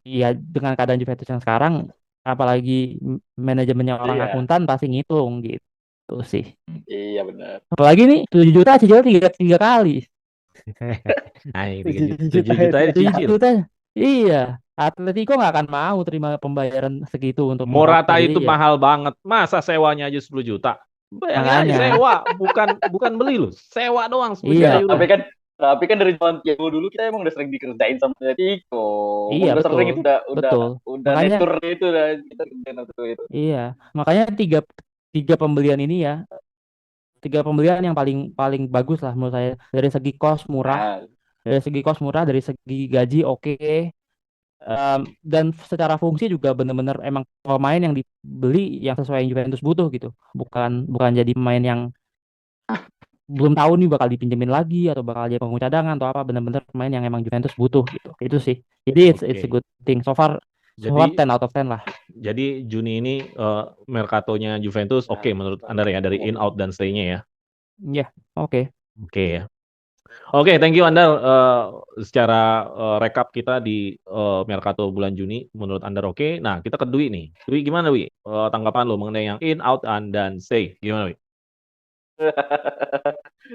ya dengan keadaan Juventus yang sekarang, apalagi manajemennya orang Iya, akuntan pasti ngitung gitu sih. iya benar. Apalagi nih 7 juta cicil tiga kali. Nah, ini 7 7 juta juta itu. Tujuh dicicil. juta. Iya. Atletico nggak akan mau terima pembayaran segitu untuk Morata. Morata Jadi itu ya mahal banget. Masa sewanya aja 10 juta? Bayangin aja makanya. sewa, bukan beli loh. Sewa doang 10 juta Iya. euro. Tapi kan dari zaman Thiago dulu kita emang udah sering dikerjain sama Atletico. Iya Udah sering betul. itu udah Betul. Makanya nature itu udah kita kerjain waktu itu. iya. Makanya tiga tiga pembelian ini ya, tiga pembelian yang paling paling bagus lah menurut saya dari segi cost murah, Nah, dari segi gaji oke. Dan secara fungsi juga bener-bener emang pemain yang dibeli yang sesuai yang Juventus butuh gitu. Bukan bukan jadi pemain yang belum tahu nih bakal dipinjemin lagi atau bakal jadi pemain cadangan atau apa, bener-bener pemain yang emang Juventus butuh gitu. Itu sih. Jadi it's a Oke. good thing. So far Jadi 10 out of 10 lah. jadi Juni ini merkatonya Juventus oke menurut Anda ya dari in out dan stay-nya ya. Ya, oke. Oke ya. Oke, thank you Andar. Secara rekap kita di Mercato bulan Juni, menurut Andar oke. Nah, kita ke Dwi nih. Dwi gimana Dwi? Tanggapan lo mengenai yang in, out, dan stay. Gimana Dwi?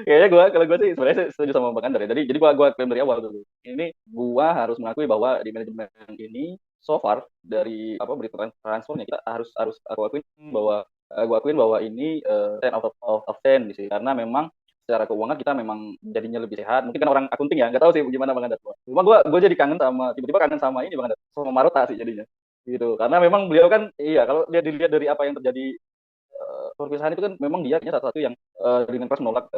Kayaknya kalau gue sih sebenarnya setuju sama Bang Andar ya. Jadi gua klaim dari awal dulu. Ini gua harus mengakui bahwa di manajemen ini so far dari apa berita transfernya kita harus gua akuin bahwa ini 10 out of 10 gitu. Karena memang secara keuangan kita memang jadinya lebih sehat. Mungkin kan orang akunting ya, nggak tahu sih gimana Bang Andar. Cuma gua jadi tiba-tiba kangen sama ini Bang Andar, sama Marotta sih jadinya. Gitu. Karena memang beliau kan iya kalau dia dilihat dari apa yang terjadi perpisahan itu kan memang dia satu-satu yang dengan keras menolak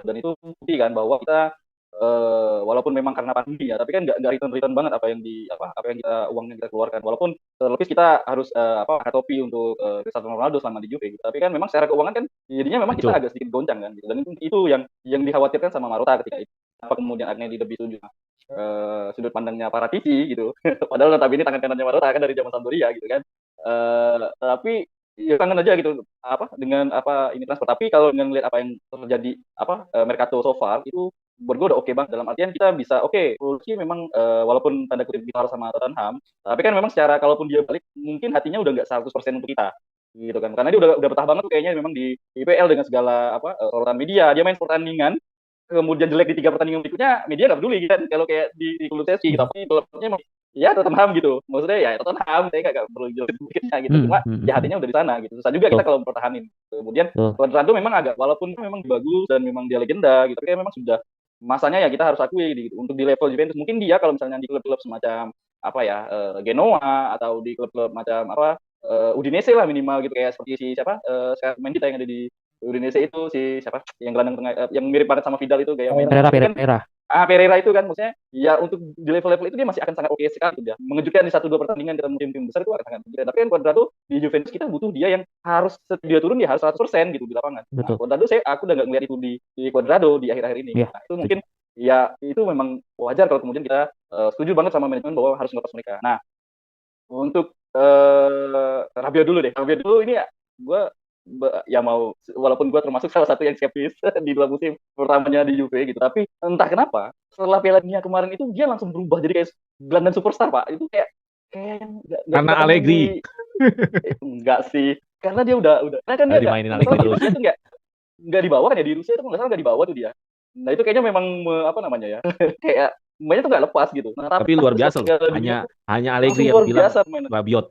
dan itu bukti kan bahwa kita walaupun memang karena pandemi ya, tapi kan nggak return banget apa yang kita uang yang kita keluarkan. Walaupun terlebih kita harus topi untuk Cristiano Ronaldo selama di Juve. Gitu. Tapi kan memang secara keuangan kan jadinya memang kita Betul. agak sedikit goncang kan. Gitu. Dan itu yang dikhawatirkan sama Marotta ketika itu. Apa kemudian Agnelli lebih setuju sudut pandangnya para TV gitu. Padahal notabene tangan kanannya Marotta kan dari zaman Sampdoria gitu kan. Tapi ya kangen aja gitu dengan ini transfer. Tapi kalau dengan lihat apa yang terjadi Mercato so far itu buat gue udah oke banget dalam artian kita bisa Fulci memang walaupun tanda kutip kita sama Tottenham, tapi kan memang secara kalaupun dia balik mungkin hatinya udah nggak 100% untuk kita gitu kan, karena dia udah betah banget tuh kayaknya memang di IPL dengan segala sorotan media. Dia main pertandingan kemudian jelek di 3 pertandingan berikutnya media nggak peduli kan kalau kayak di klub Chelsea, tapi klubnya ya Tottenham gitu, maksudnya ya Tottenham saya nggak perlu jelasin sedikitnya gitu, cuma ya hatinya udah di sana gitu. Susah juga kita kalau mempertahankan. Kemudian Cuadrado memang agak walaupun memang bagus dan memang dia legenda gitu, tapi memang sudah masanya ya kita harus akui gitu. Untuk di level Juventus mungkin dia kalau misalnya di klub-klub semacam Genoa atau di klub-klub macam Udinese lah minimal gitu, kayak seperti si sekarang main kita yang ada di Udinese itu si siapa yang gelandang tengah yang mirip banget sama Vidal itu gaya mainnya Pereira. Pereira itu kan maksudnya ya untuk di level-level itu dia masih akan sangat oke sekali dia. Mengejutkan di 1-2 pertandingan ketemu tim-tim besar itu akan sangat mengejutkan. Tapi kan Cuadrado di Juventus kita butuh dia yang harus dia turun dia harus 100% gitu di lapangan. Nah, Cuadrado aku udah nggak ngeliat itu di Cuadrado di akhir-akhir ini. Yeah. Nah, itu mungkin ya itu memang wajar kalau kemudian kita setuju banget sama manajemen bahwa harus ngelepas mereka. Nah, untuk Rabiot dulu deh. Rabiot dulu ini ya gue ya mau walaupun gue termasuk salah satu yang skeptis di 2 musim pertamanya di Juve gitu, tapi entah kenapa setelah Piala Dunia kemarin itu dia langsung berubah jadi kayak gelandang superstar Pak. Itu kayak karena Allegri enggak sih, karena dia udah karena kan dia dimainin Allegri terus. Dia tuh nggak dibawa kan ya di Rusia itu nggak salah nggak dibawa tuh dia Nah itu kayaknya memang apa namanya ya, kayak mainnya tuh nggak lepas gitu. Nah Tapi luar biasa loh. Piala Dunia tuh Hanya langsung Allegri yang luar bilang biasa mainnya. Rabiot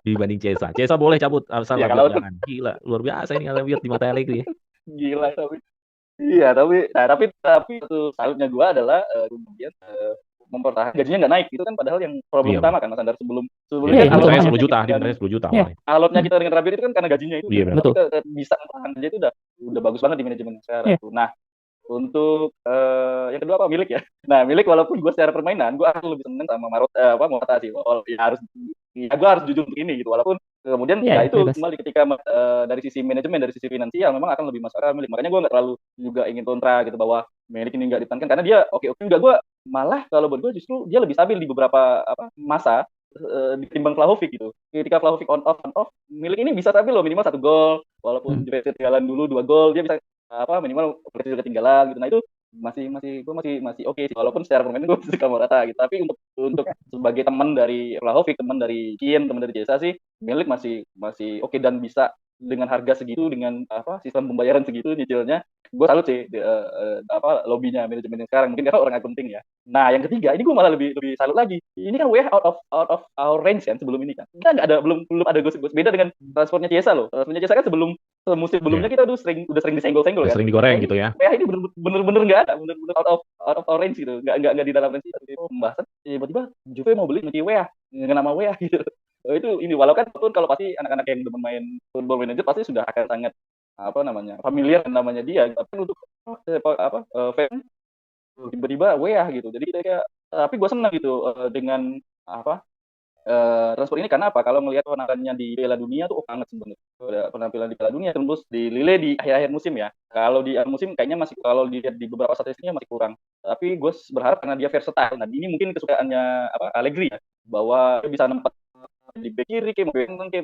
dibanding Cesa. Cesa boleh cabut, asal Ya Rabiot kalau jangan. Gila, luar biasa ini Rabiot di mata Allegri ya. gila tapi iya tapi satu salutnya gue adalah kemudian mempertahankan gajinya nggak naik itu kan padahal yang problem Iya, utama kan Mas Andar sebelumnya Iya, kan itu diminta makanya. 10 juta, dengan diminta 10 juta Iya. awalnya. alotnya kita dengan Rabiot itu kan karena gajinya itu Iya, kan. benar. Tapi Betul. bisa mempertahankan aja itu udah bagus banget di manajemen sekarang Iya. tuh. Nah untuk yang kedua apa milik ya. Nah milik walaupun gue secara permainan gue akan lebih seneng sama Morata sih. Ya harus ya gue harus jujur untuk ini gitu walaupun kemudian Iya, ya itu bebas. kembali ketika dari sisi manajemen dari sisi finansial memang akan lebih masuk akal milik makanya gue nggak terlalu juga ingin kontra gitu bahwa milik ini nggak ditankan karena dia oke enggak gue malah kalau buat gue justru dia lebih stabil di beberapa masa ditimbang Vlahovic gitu ketika Vlahovic on off milik ini bisa stabil loh minimal 1 gol walaupun Juventus ketinggalan dulu 2 gol dia bisa minimal juga ketinggalan gitu nah itu masih oke sih walaupun secara permainan gue suka Morata gitu tapi untuk sebagai teman dari Vlahovic teman dari Kien teman dari Jesa sih milik masih oke dan bisa dengan harga segitu dengan sistem pembayaran segitu nyicilnya gue salut sih lobbynya manajemen yang sekarang mungkin karena orangnya penting ya nah yang ketiga ini gue malah lebih salut lagi ini kan WH out of our range kan sebelum ini kan kita nggak ada belum ada gosip-gosip beda dengan transfernya Ciesa loh transfernya Ciesa kan musim sebelumnya kita udah sering disenggol-senggol Udah kan sering digoreng gitu ya. WH ini bener-bener nggak ada bener-bener out of our range gitu nggak di dalam range itu pembahasan tiba-tiba Juve mau beli nanti WH dengan nama WH gitu itu ini walaupun kalau pasti anak-anak yang udah main football manager pasti sudah akan sangat familiar namanya dia tapi untuk fan tiba-tiba WA gitu jadi kayak tapi gue senang gitu dengan transfer ini karena apa kalau ngelihat penampilannya di Piala Dunia tuh banget sebenarnya penampilan di Piala Dunia terus di Lille di akhir-akhir musim ya kalau di akhir musim kayaknya masih kalau dilihat di beberapa statistiknya masih kurang tapi gue berharap karena dia versatile nah ini mungkin kesukaannya Allegri ya bahwa dia bisa nempat di bek kiri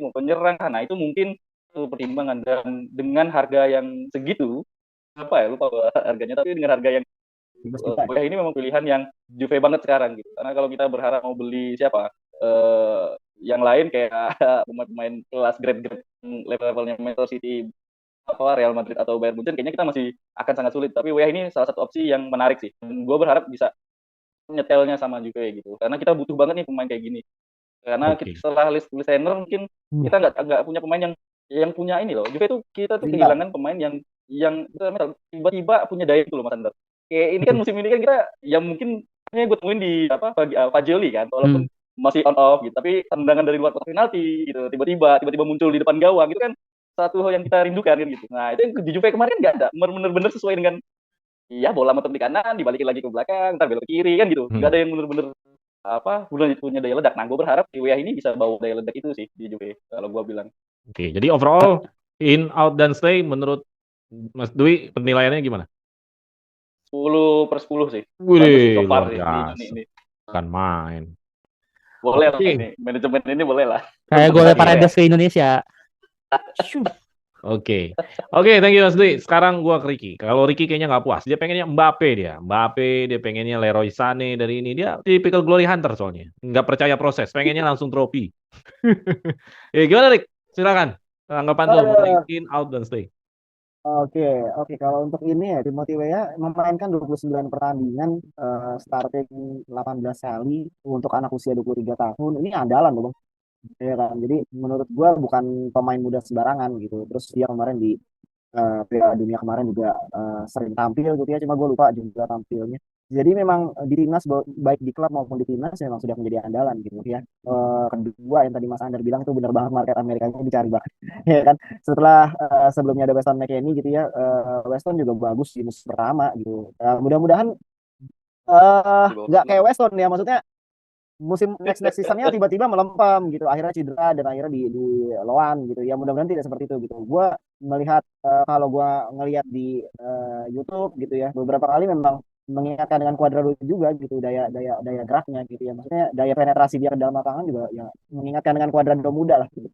mau penyerang nah itu mungkin pertimbangan dan dengan harga yang segitu lupa harganya tapi dengan harga yang ini memang pilihan yang Juve banget sekarang gitu karena kalau kita berharap mau beli siapa yang lain kayak pemain kelas grade levelnya Manchester City Real Madrid atau Bayern Munchen kayaknya kita masih akan sangat sulit tapi WA ini salah satu opsi yang menarik sih dan gue berharap bisa nyetelnya sama Juve gitu karena kita butuh banget nih pemain kayak gini karena setelah listener mungkin kita nggak punya pemain yang punya ini loh Juve itu kita tuh kehilangan pemain yang tiba-tiba punya daya itu loh Mas Andar kayak ini kan musim ini kan kita yang mungkin gue temuin di Fagioli kan walaupun masih on off gitu tapi tendangan dari luar kotak penalti gitu tiba-tiba muncul di depan gawang itu kan satu hal yang kita rindukan kan gitu nah itu di Juve kemarin nggak ada bener-bener sesuai dengan bola mentok di kanan dibalikin lagi ke belakang ntar belok ke kiri kan gitu nggak ada yang bener-bener punya daya ledak. Nah, gue berharap di WA ini bisa bawa daya ledak itu sih di Juve kalau gue bilang. Oke, jadi overall in, out dan stay menurut Mas Dwi penilaiannya gimana? 10/10 sih. Wih, So far luar biasa. Ini. Kan main. Boleh lah ini. Manajemen ini boleh lah. Kayak gue Paredes ke Indonesia. Oke, thank you Mas Dwi. Sekarang gua ke Ricky. Kalau Ricky kayaknya nggak puas, dia pengennya Mbappe dia pengennya Leroy Sané dari ini. Dia typical glory hunter soalnya, nggak percaya proses, pengennya langsung trofi. Gimana Rick? Silakan. Anggapan tuh in, out dan stay. Oke. Kalau untuk ini ya Timothy Weah memainkan 29 pertandingan, starting 18 kali untuk anak usia 23 tahun. Ini andalan loh, Bang. Ya kan. Jadi menurut gua bukan pemain muda sembarangan gitu. Terus dia kemarin di Piala Dunia kemarin juga sering tampil gitu ya. Cuma gue lupa juga tampilnya. Jadi memang di timnas baik di klub maupun di timnas memang sudah menjadi andalan gitu ya. Kedua yang tadi Mas Ander bilang itu benar banget market Amerikanya dicari banget. Ya kan. Setelah sebelumnya ada Weston McKennie gitu ya. Weston juga bagus di musim pertama gitu. Mudah-mudahan nggak kayak Weston ya maksudnya musim next seasonnya tiba-tiba melempem gitu akhirnya cedera dan akhirnya di loan gitu ya mudah-mudahan tidak seperti itu gitu gue melihat kalau gue ngelihat di YouTube gitu ya beberapa kali memang mengingatkan dengan Cuadrado juga gitu daya geraknya gitu ya maksudnya daya penetrasi dia ke dalam lapangan juga ya mengingatkan dengan Cuadrado muda lah gitu.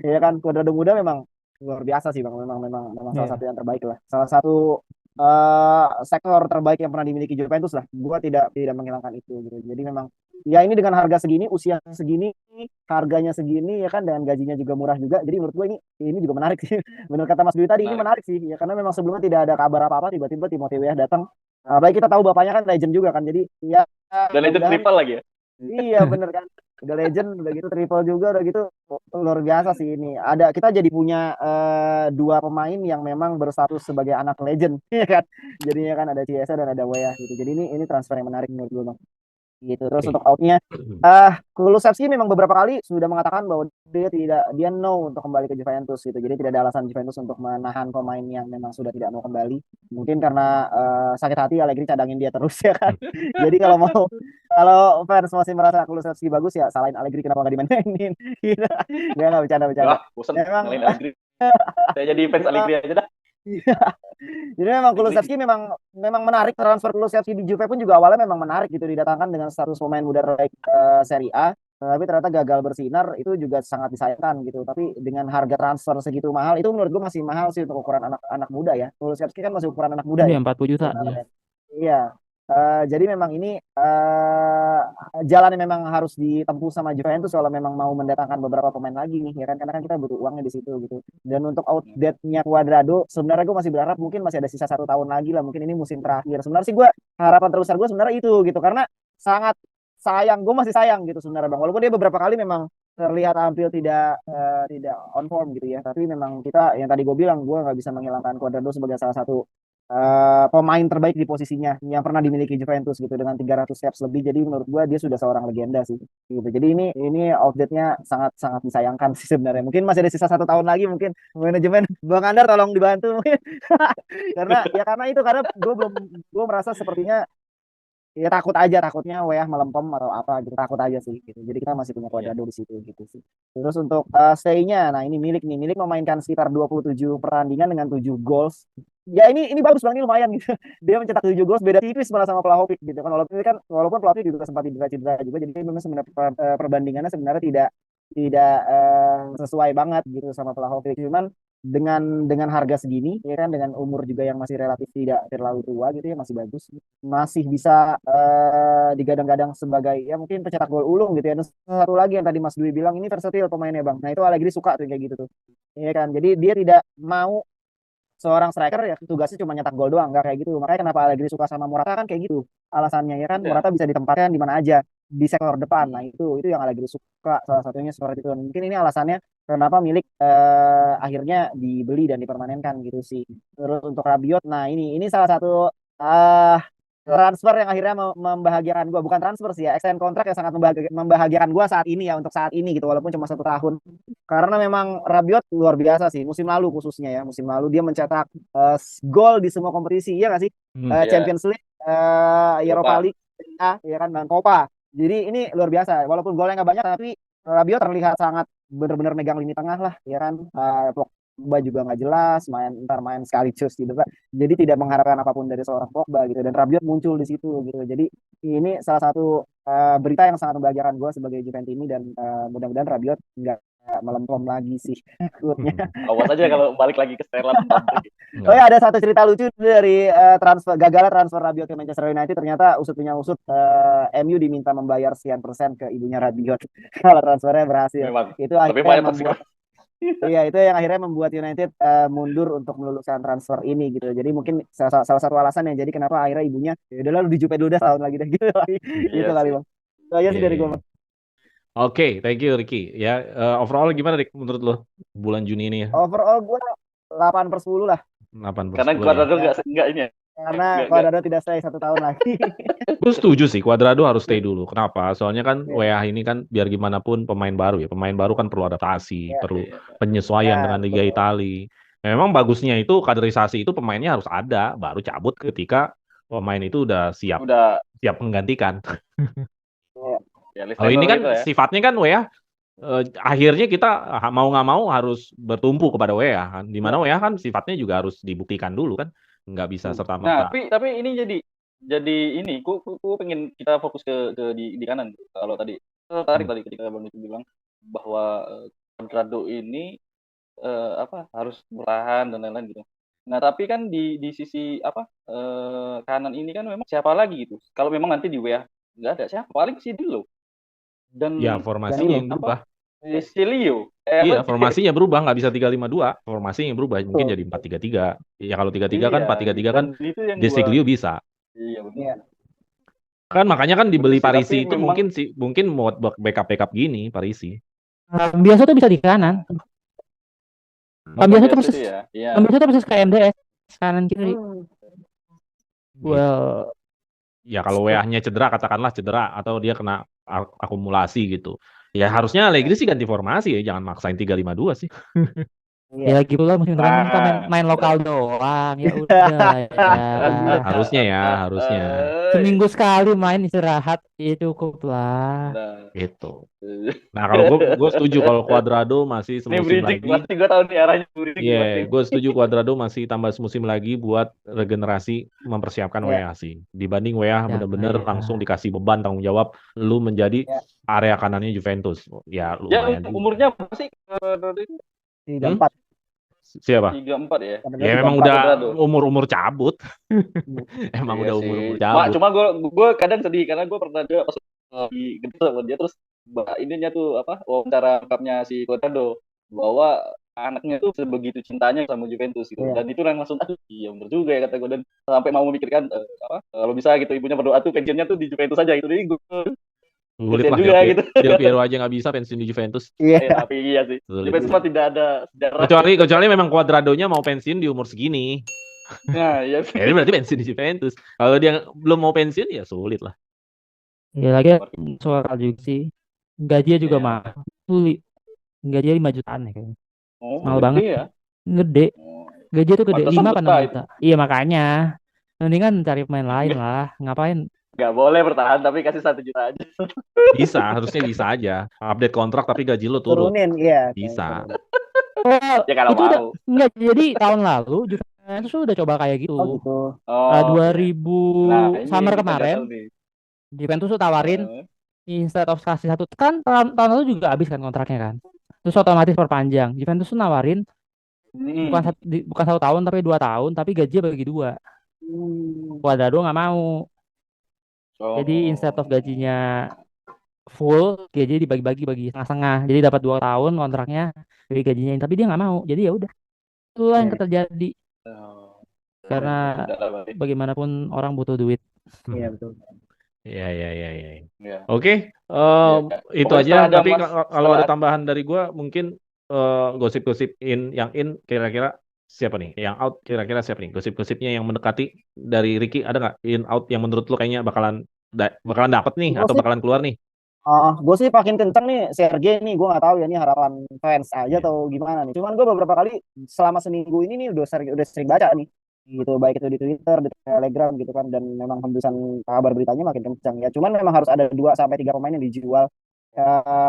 Ya kan Cuadrado muda memang luar biasa sih bang memang salah satu yang terbaik lah salah satu sektor terbaik yang pernah dimiliki Juventus lah gue tidak menghilangkan itu gitu jadi memang ya ini dengan harga segini, usia segini, harganya segini ya kan, dan gajinya juga murah juga. Jadi menurut gue ini juga menarik sih. Benar kata Mas Dwi tadi, ini Menarik. menarik sih ya, karena memang sebelumnya tidak ada kabar apa-apa, tiba-tiba Timothy Weah datang. Apalagi kita tahu bapaknya kan legend juga kan. Jadi ya Dan itu mudah-mudahan. triple lagi ya. Iya bener kan, udah legend, udah gitu triple juga, udah gitu luar biasa sih ini. Ada kita jadi punya dua pemain yang memang berstatus sebagai anak legend, ya kan. Jadinya kan ada Ciesa dan ada Weah gitu. Jadi ini transfer yang menarik menurut gue Bang. Gitu. Terus Oke. untuk outnya, Kulusevski memang beberapa kali sudah mengatakan bahwa dia no untuk kembali ke Juventus gitu. Jadi tidak ada alasan Juventus untuk menahan pemain yang memang sudah tidak mau kembali. Mungkin karena sakit hati Allegri cadangin dia terus ya kan. Jadi kalau fans masih merasa Kulusevski bagus ya salahin Allegri kenapa nggak dimainin. Gitu. Nggak bercanda. Wah, bosan Memang nyalain Allegri. Saya jadi fans Allegri aja dah. jadi memang Allegri. Kulusevski memang menarik. Transfer Kulusevski di Juve pun juga awalnya memang menarik gitu, didatangkan dengan status pemain muda terbaik Serie A, tapi ternyata gagal bersinar. Itu juga sangat disayangkan gitu. Tapi dengan harga transfer segitu mahal, itu menurut gue masih mahal sih untuk ukuran anak muda ya. Kulusevski kan masih ukuran anak muda Iya, ya 40 juta dia. sebenarnya. Iya. Jadi memang ini jalan yang memang harus ditempuh sama Juventus kalau memang mau mendatangkan beberapa pemain lagi nih ya kan, karena kan kita butuh uangnya di situ gitu. Dan untuk outdate-nya Cuadrado sebenarnya gue masih berharap mungkin masih ada sisa 1 tahun lagi lah, mungkin ini musim terakhir. Sebenarnya sih gue harapan terbesar gue sebenarnya itu gitu, karena sangat sayang, gue masih sayang gitu sebenarnya Bang, walaupun dia beberapa kali memang terlihat tampil tidak on form gitu ya, tapi memang kita yang tadi gue bilang, gue nggak bisa menghilangkan Cuadrado sebagai salah satu pemain terbaik di posisinya yang pernah dimiliki Juventus gitu, dengan 300 caps lebih. Jadi menurut gua dia sudah seorang legenda sih gitu. Jadi ini outdate-nya sangat sangat disayangkan sih sebenarnya. Mungkin masih ada sisa 1 tahun lagi, mungkin manajemen Bang Andar tolong dibantu mungkin. karena itu, karena gue merasa sepertinya ya takutnya Weah melempem atau apa gitu, takut aja sih gitu. Jadi kita masih punya Iya. Cuadrado di situ gitu sih. Terus untuk stay-nya, nah ini Milik memainkan sekitar 27 pertandingan dengan 7 goals. Ya ini bagus Bang, ini lumayan gitu. Dia mencetak 7 goals, beda tipis malah sama Vlahovic gitu kan. Walaupun Vlahovic juga sempat cedera juga, jadi memang sebenarnya perbandingannya sebenarnya tidak sesuai banget gitu sama Vlahovic. Cuman dengan harga segini ya kan, dengan umur juga yang masih relatif tidak terlalu tua gitu ya, masih bagus, masih bisa digadang-gadang sebagai ya mungkin pencetak gol ulung gitu ya. Dan satu lagi yang tadi Mas Dwi bilang, ini versatile pemainnya Bang. Nah itu Allegri suka tuh kayak gitu tuh ya kan. Jadi dia tidak mau seorang striker ya tugasnya cuma nyetak gol doang, nggak kayak gitu. Makanya kenapa Allegri suka sama Morata kan kayak gitu alasannya ya kan. Iya. Morata bisa ditempatkan di mana aja di sektor depan. Nah itu yang Allegri suka, salah satunya seperti itu. Mungkin ini alasannya kenapa Milik akhirnya dibeli dan dipermanenkan gitu sih. Terus untuk Rabiot, nah ini salah satu transfer yang akhirnya membahagiakan gue. Bukan transfer sih ya, extend kontrak yang sangat membahagiakan gue saat ini ya, untuk saat ini gitu, walaupun cuma 1 tahun. Karena memang Rabiot luar biasa sih musim lalu, khususnya ya musim lalu dia mencetak gol di semua kompetisi, iya nggak sih? Iya. Champions League, Europa Copa. League, ya kan, dan Copa. Jadi ini luar biasa, walaupun golnya nggak banyak, tapi Rabiot terlihat sangat benar-benar megang lini tengah lah ya kan. Pogba juga nggak jelas, main sekali cus gitu kan. Jadi tidak mengharapkan apapun dari seorang Pogba gitu, dan Rabiot muncul di situ gitu. Jadi ini salah satu berita yang sangat membahagiakan gue sebagai Juventini, dan mudah-mudahan Rabiot nggak melempem lagi sih klubnya. Awas aja kalau balik lagi ke Sterling pabrik. Oh ya, ada satu cerita lucu dari gagalnya transfer Rabiot ke Manchester United. Ternyata punya usut, MU diminta membayar sekian persen ke ibunya Rabiot kalau transfernya berhasil. Memang. Itu Tapi akhirnya mayat sih. iya, itu yang akhirnya membuat United mundur untuk meluluskan transfer ini gitu. Jadi mungkin salah satu alasan yang jadi kenapa akhirnya ibunya ya udahlah lu di Juve dulu dah tahun lagi deh gitu. Gitu Iya kali sih. Bang. Itu aja sih Iya, dari iya. gue. Oke, thank you Ricky. Ya, overall gimana Rick menurut lo bulan Juni ini ya? Overall gue 8/10 lah. 8/10 Karena ya. Cuadrado Ya, nggak ini ya. karena Nggak. Cuadrado tidak stay 1 tahun lagi. Gue setuju sih, Cuadrado harus stay dulu. Kenapa? Soalnya kan Ya, WA ini kan biar gimana pun pemain baru ya. Pemain baru kan perlu adaptasi, ya, perlu Iya. penyesuaian ya, dengan Liga betul. Italia. Memang bagusnya itu kaderisasi itu pemainnya harus ada, baru cabut ketika pemain itu udah siap Udah menggantikan. Ya, ya Kalau ini Liverpool kan gitu ya. sifatnya kan WA akhirnya kita mau nggak mau harus bertumpu kepada WA kan. Di mana WA kan sifatnya juga harus dibuktikan dulu kan. Nggak bisa serta Nah, merta. tapi ini jadi ini ku pengen kita fokus ke di kanan. Kalau tadi tertarik tadi ketika Bang itu bilang bahwa Cuadrado ini harus bertahan dan lain-lain gitu. Nah, tapi kan di sisi kanan ini kan memang siapa lagi gitu. Kalau memang nanti di WA nggak ada siapa, paling si Dilo dan Ya, formasinya yang berubah. si Leo. Iya, formasinya berubah, nggak bisa 3-5-2. Formasinya yang berubah, mungkin jadi 4-3-3. Ya kalau 3-3 kan, 4-3-3 kan dan itu yang Desiglio bisa. Iya benar. Iya. Kan makanya kan dibeli Betul sih, Parisi tapi itu memang- mungkin buat backup gini Parisi. Biasa tuh bisa di kanan. Biasa tuh persis, ya. Iya. biasa tuh persis kayak MDS kanan kiri. Well, Ya kalau WA-nya cedera, katakanlah cedera atau dia kena akumulasi gitu. Ya harusnya Allegri sih ganti formasi ya, jangan maksain 3-5-2 sih. ya gitu lah musim depan kita main lokal doang. Ya udah lah ya. Harusnya. Seminggu sekali main istirahat ya cukup lah. Nah, Gitu. Nah kalau gue setuju kalau Cuadrado masih ini semusim bridging, lagi. pasti gue tahu nih arahnya bridging. Iya, pasti. gue setuju Cuadrado masih tambah semusim lagi buat regenerasi mempersiapkan Iya. WA sih. Dibanding WA Ya, bener-bener ya. langsung dikasih beban tanggung jawab lu menjadi Ya. area kanannya Juventus. Ya Ya lumayan juga. umurnya berapa sih? 34. Siapa? 34 ya. Ya memang udah umur umur emang Iya udah sih. umur cabut. Cuma gue kadang sedih karena gue pernah juga pas di gitu sama dia, terus ininya tuh apa wawancara lengkapnya si Cuadrado bahwa anaknya tuh sebegitu cintanya sama Juventus gitu. Iya. Dan itu yang langsung iya bener juga ya kata gue, dan sampai mau memikirkan kalau bisa gitu ibunya berdoa tuh pensiunnya tuh di Juventus aja gitu. Jadi gue Sulit lah juga gitu. Del Piero aja nggak bisa pensiun di Juventus. Iya. Tapi iya sih. Sulit. Juventus mah tidak ada sejarah. Kecuali memang Cuadradonya mau pensiun di umur segini. Nah, iya. Ya ini berarti pensiun di Juventus. Kalau dia belum mau pensiun ya sulit lah. Ya lagi soal juga sih. Gajinya juga Iya. mahal. Gajinya 5 jutaan ya kayaknya. Oh, Mahal gede banget. ya. Gede. Gaji tuh gede. Pantesan 5 apa 6 betah juta. Iya makanya. Mendingan cari pemain lain lah. Ngapain? Nggak boleh bertahan tapi kasih 1 juta aja. Bisa, harusnya bisa aja. Update kontrak tapi gaji lo turun. Turunin, iya. Bisa. Oh, Ya kalau itu mau. udah enggak, jadi tahun lalu Juventus udah coba kayak gitu. Oh gitu. Oh, 2000 nah, ini summer kita kemarin nggak tahu nih. Juventus tuh tawarin instead of kasih 1 kan tahun lalu juga habis kan kontraknya kan. Terus otomatis perpanjang. Juventus tuh nawarin bukan 1 tahun tapi 2 tahun tapi gajinya bagi 2. Cuadrado nggak mau. Jadi instead of gajinya full, gaji dibagi-bagi setengah-setengah. Jadi dapat 2 tahun kontraknya, bagi gajinya, tapi dia nggak mau. Jadi ya udah. Itulah yang terjadi. Karena bagaimanapun orang butuh duit. Iya betul. Iya. Ya. Oke, itu Pokoknya aja. Tapi Mas, kalau ada tambahan dari gua, mungkin gosip-gosip yang in kira-kira siapa nih? Yang out kira-kira siapa nih? Gosip-gosipnya yang mendekati dari Ricky ada nggak in out yang menurut lu kayaknya bakalan dapet nih atau bakalan keluar nih? Gue sih makin kenceng nih Sergei nih, gue nggak tahu ya ini harapan fans aja atau gimana nih. Cuman gue beberapa kali selama seminggu ini nih udah sering baca nih gitu, baik itu di Twitter, di Telegram gitu kan, dan memang hembusan kabar beritanya makin kencang ya. Cuman memang harus ada 2-3 pemain yang dijual.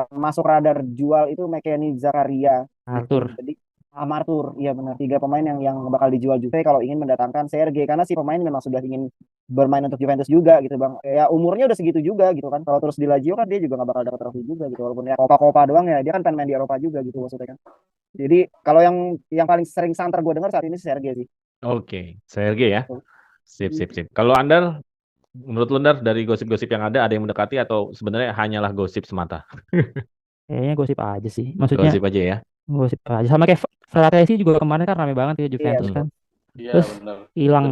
Masuk radar jual itu McKennie, Zakaria, Arthur. Jadi Arthur, iya benar, 3 pemain yang bakal dijual Juve kalau ingin mendatangkan Sergei, karena si pemain memang sudah ingin bermain untuk Juventus juga gitu bang. Ya umurnya udah segitu juga gitu kan. Kalau terus di Lazio kan dia juga nggak bakal dapat trofi juga gitu, walaupun ya Copa doang ya, dia kan pengen main di Eropa juga gitu maksudnya kan. Jadi kalau yang paling sering santer gue dengar saat ini Sergei sih. Oke, Sergei ya. Sip. Kalau Anda, menurut lu Ndar, dari gosip-gosip yang ada yang mendekati atau sebenarnya hanyalah gosip semata? Kayaknya gosip aja sih. Maksudnya Gosip aja ya. gosip aja. Sama kayak Verratti juga kemarin kan rame banget ya Juventus kan. Iya, Terus benar. hilang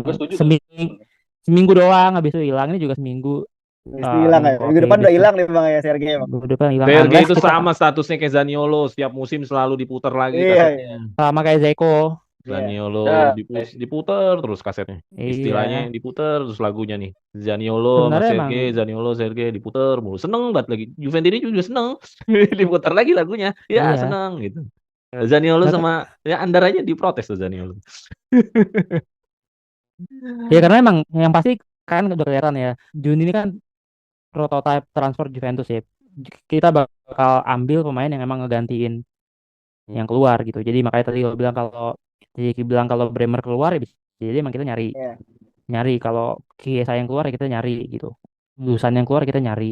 seminggu doang, habis itu hilang. Ini juga seminggu. Hilang ya. Minggu depan udah hilang nih bang ya Sergei. Minggu depan hilang. Sergei itu sama statusnya kayak Zaniolo, setiap musim selalu diputar lagi kasetnya. Sama kayak Zeko. Zaniolo diputer terus kasetnya. Istilahnya yang diputer terus lagunya nih. Zaniolo sama Sergei diputer mulu. Seneng banget lagi. Juventus juga seneng. Diputar lagi lagunya. Ya seneng gitu. Zaniolo sama ya Andar aja diprotes tuh Zaniolo. Ya karena emang yang pasti kan udah kelihatan ya. Juni ini kan prototype transfer Juventus ya. Kita bakal ambil pemain yang emang ngegantiin yang keluar gitu. Jadi makanya tadi lo bilang kalau Bremer keluar ya bisa. Jadi emang kita nyari kalau Chiesa yang keluar ya kita nyari gitu. Dusan yang keluar kita nyari.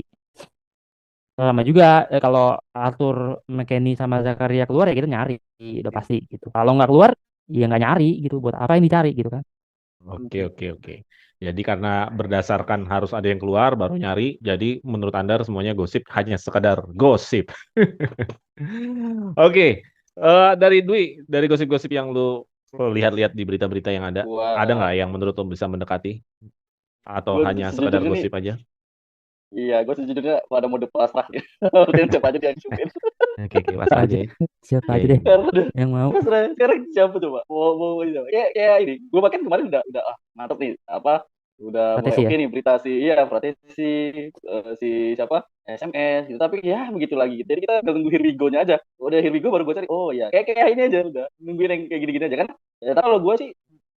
Sama juga kalau Arthur, McKennie sama Zakaria keluar ya kita nyari udah pasti gitu. Kalau nggak keluar ya nggak nyari gitu. Buat apa yang dicari gitu kan? Oke. Jadi karena berdasarkan harus ada yang keluar baru nyari, jadi menurut Anda semuanya gosip hanya sekadar gosip. Oke, dari Dwi, dari gosip-gosip yang lu lihat-lihat di berita-berita yang ada Gua nggak yang menurut lu bisa mendekati? Atau gua hanya sekadar sejujurnya nih, gosip aja? iya gue sejujurnya pada mode pasrah ya. Yang siapa aja dihancurin. Oke, pasrah aja Aja. ya. Siapa Iya, aja iya. deh Karena udah yang mau. pasrah. Sekarang siapa coba? Mau ini siapa? Kayak ini. Gue bahkan kemarin udah mantap nih. Apa? Udah mulai Pratesi ya. oke nih berita si iya Pratesi, si siapa? SMS gitu. Tapi ya begitu lagi gitu. Jadi kita udah nunggu Here We Go-nya aja. Udah Here We Go baru gue cari. Oh ya, kayak ini aja udah. Nungguin yang kayak gini-gini aja kan. Ya, tapi kalau gue sih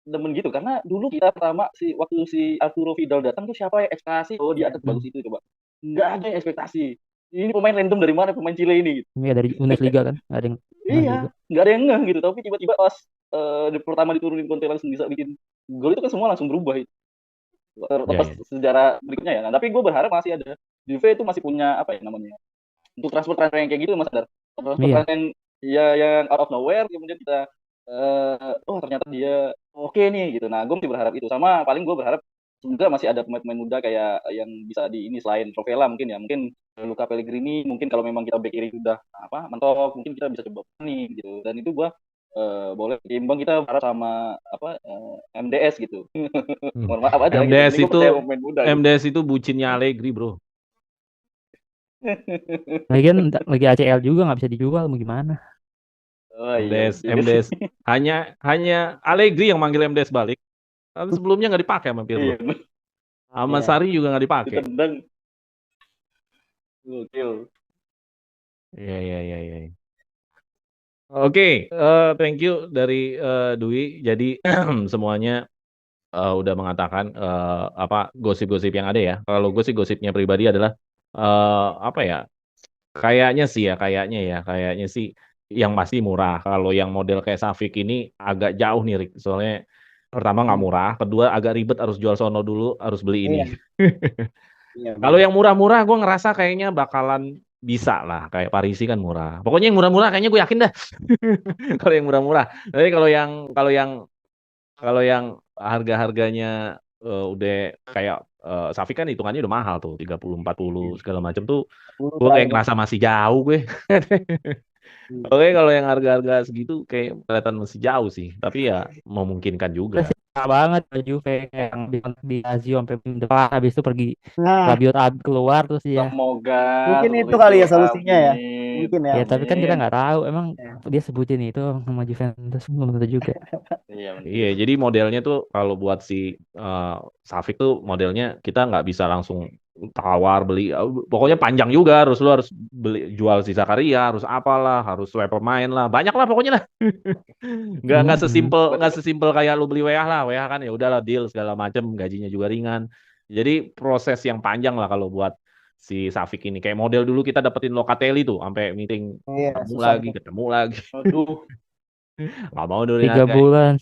demen gitu karena dulu kita pertama waktu si Arturo Vidal datang tuh siapa yang ekspektasi oh dia akan bagus Hmm. itu coba nggak ada yang ekspektasi ini pemain random dari mana pemain Chile ini gitu. Ini dari Bundesliga kan, nggak ada yang ngeh Iya juga. nggak ada yang ngeh gitu tapi tiba-tiba pas pertama diturunin Conte langsung bisa bikin gol itu kan semua langsung berubah itu Iya, terlepas iya. sejarah berikutnya ya. Nah, tapi gue berharap masih ada Juve itu masih punya apa ya namanya untuk transfer yang kayak gitu Mas Adar transfer Iya. yang ya yang out of nowhere kemudian kita oh ternyata dia oke nih gitu. Nah, gue masih berharap itu sama paling gue berharap juga masih ada pemain-pemain muda kayak yang bisa di ini selain Provela mungkin ya mungkin Luca Pellegrini mungkin kalau memang kita back kiri udah apa mentok mungkin kita bisa coba nih gitu dan itu gue boleh timbang kita berharap sama apa MDS gitu. Hmm. Mohon maaf aja gitu. MDS Jadi gue itu percaya sama pemain muda gitu. MDS itu bucinnya Allegri, bro. Lagian lagi ACL juga nggak bisa dijual, mau gimana? Oh iya juga sih. MDS hanya Allegri yang manggil MDS balik. Tapi sebelumnya nggak dipakai sama Pirlo. Iya, Sama Iya. Sarri juga nggak dipakai. ditendang. Gokil. Iya. Oke, thank you dari Dwi. Jadi semuanya udah mengatakan apa gosip-gosip yang ada ya. Kalau gue sih gosipnya pribadi adalah apa ya? Kayaknya sih yang pasti murah. Kalau yang model kayak Safik ini agak jauh nih, Rick. Soalnya pertama nggak murah, kedua agak ribet harus jual sono dulu, harus beli ini. Iya, iya Kalau benar. yang murah-murah gue ngerasa kayaknya bakalan bisa lah, kayak Parisi kan murah. Pokoknya yang murah-murah kayaknya gue yakin dah. Kalau yang murah-murah. Tapi kalau yang harga-harganya udah kayak Safik kan hitungannya udah mahal tuh, 30 40 segala macam tuh. Dulu Gue kayak terakhir. ngerasa masih jauh gue. Oke, kalau yang harga-harga segitu kayak kelihatan masih jauh sih. Tapi ya memungkinkan juga. Suka banget Juve kayak yang di Lazio sampai musim depan habis itu pergi Nah, Rabiot keluar terus dia. Semoga mungkin seperti itu kali ya itu. solusinya ya. Amin. Mungkin ya. Ya tapi kan kita Amin. nggak tahu emang Ya. dia sebutin itu sama Juventus belum tentu juga. Iya benar. Iya, jadi modelnya tuh kalau buat si Safik tuh modelnya kita nggak bisa langsung tawar beli, pokoknya panjang juga lu harus beli jual si Zakaria, harus apalah, harus swap pemain lah, banyak lah pokoknya lah. Nggak sesimpel kayak lu beli WA lah, WA kan ya udahlah deal segala macam, gajinya juga ringan. Jadi proses yang panjang lah kalau buat si Safik ini. Kayak model dulu kita dapetin Locatelli tuh, sampai meeting Iya, susah itu. ketemu lagi. Aduh. Nggak mau nurunin 3 harga. bulan.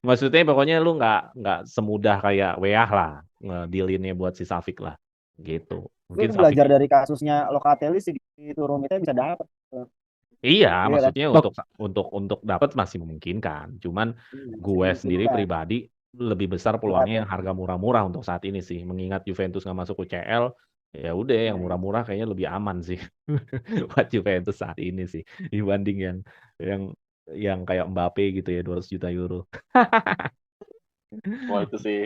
Maksudnya pokoknya lu nggak semudah kayak WA lah ngedealinnya buat si Safik lah gitu. Lu Mungkin Safik belajar dari kasusnya Locatelli sih itu rumitnya bisa dapat. iya, Iya kan? maksudnya untuk dapat masih memungkinkan. Cuman gue sendiri Memungkinkan. pribadi lebih besar peluangnya yang harga murah-murah untuk saat ini sih. Mengingat Juventus nggak masuk UCL, ya udah yang murah-murah kayaknya lebih aman sih buat Juventus saat ini sih dibanding yang kayak Mbappe gitu ya 200 juta euro. Wah itu sih.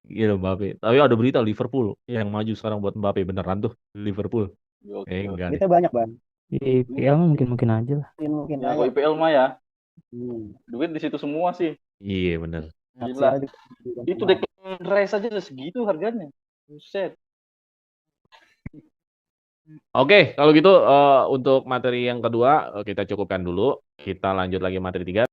Gitu Mbappe. Tapi ada berita Liverpool yang maju sekarang buat Mbappe beneran tuh Liverpool. Gokil. Enggak deh. Kita banyak Bang. Di IPL mah mungkin aja lah. Mungkin Ya, aja. kalau IPL mah ya Hmm. duit di situ semua sih. Iya bener. Gila. Aksinya Itu juga. Declan Rice aja udah segitu harganya. Buset. Oke, kalau gitu untuk materi yang kedua kita cukupkan dulu. Kita lanjut lagi materi 3.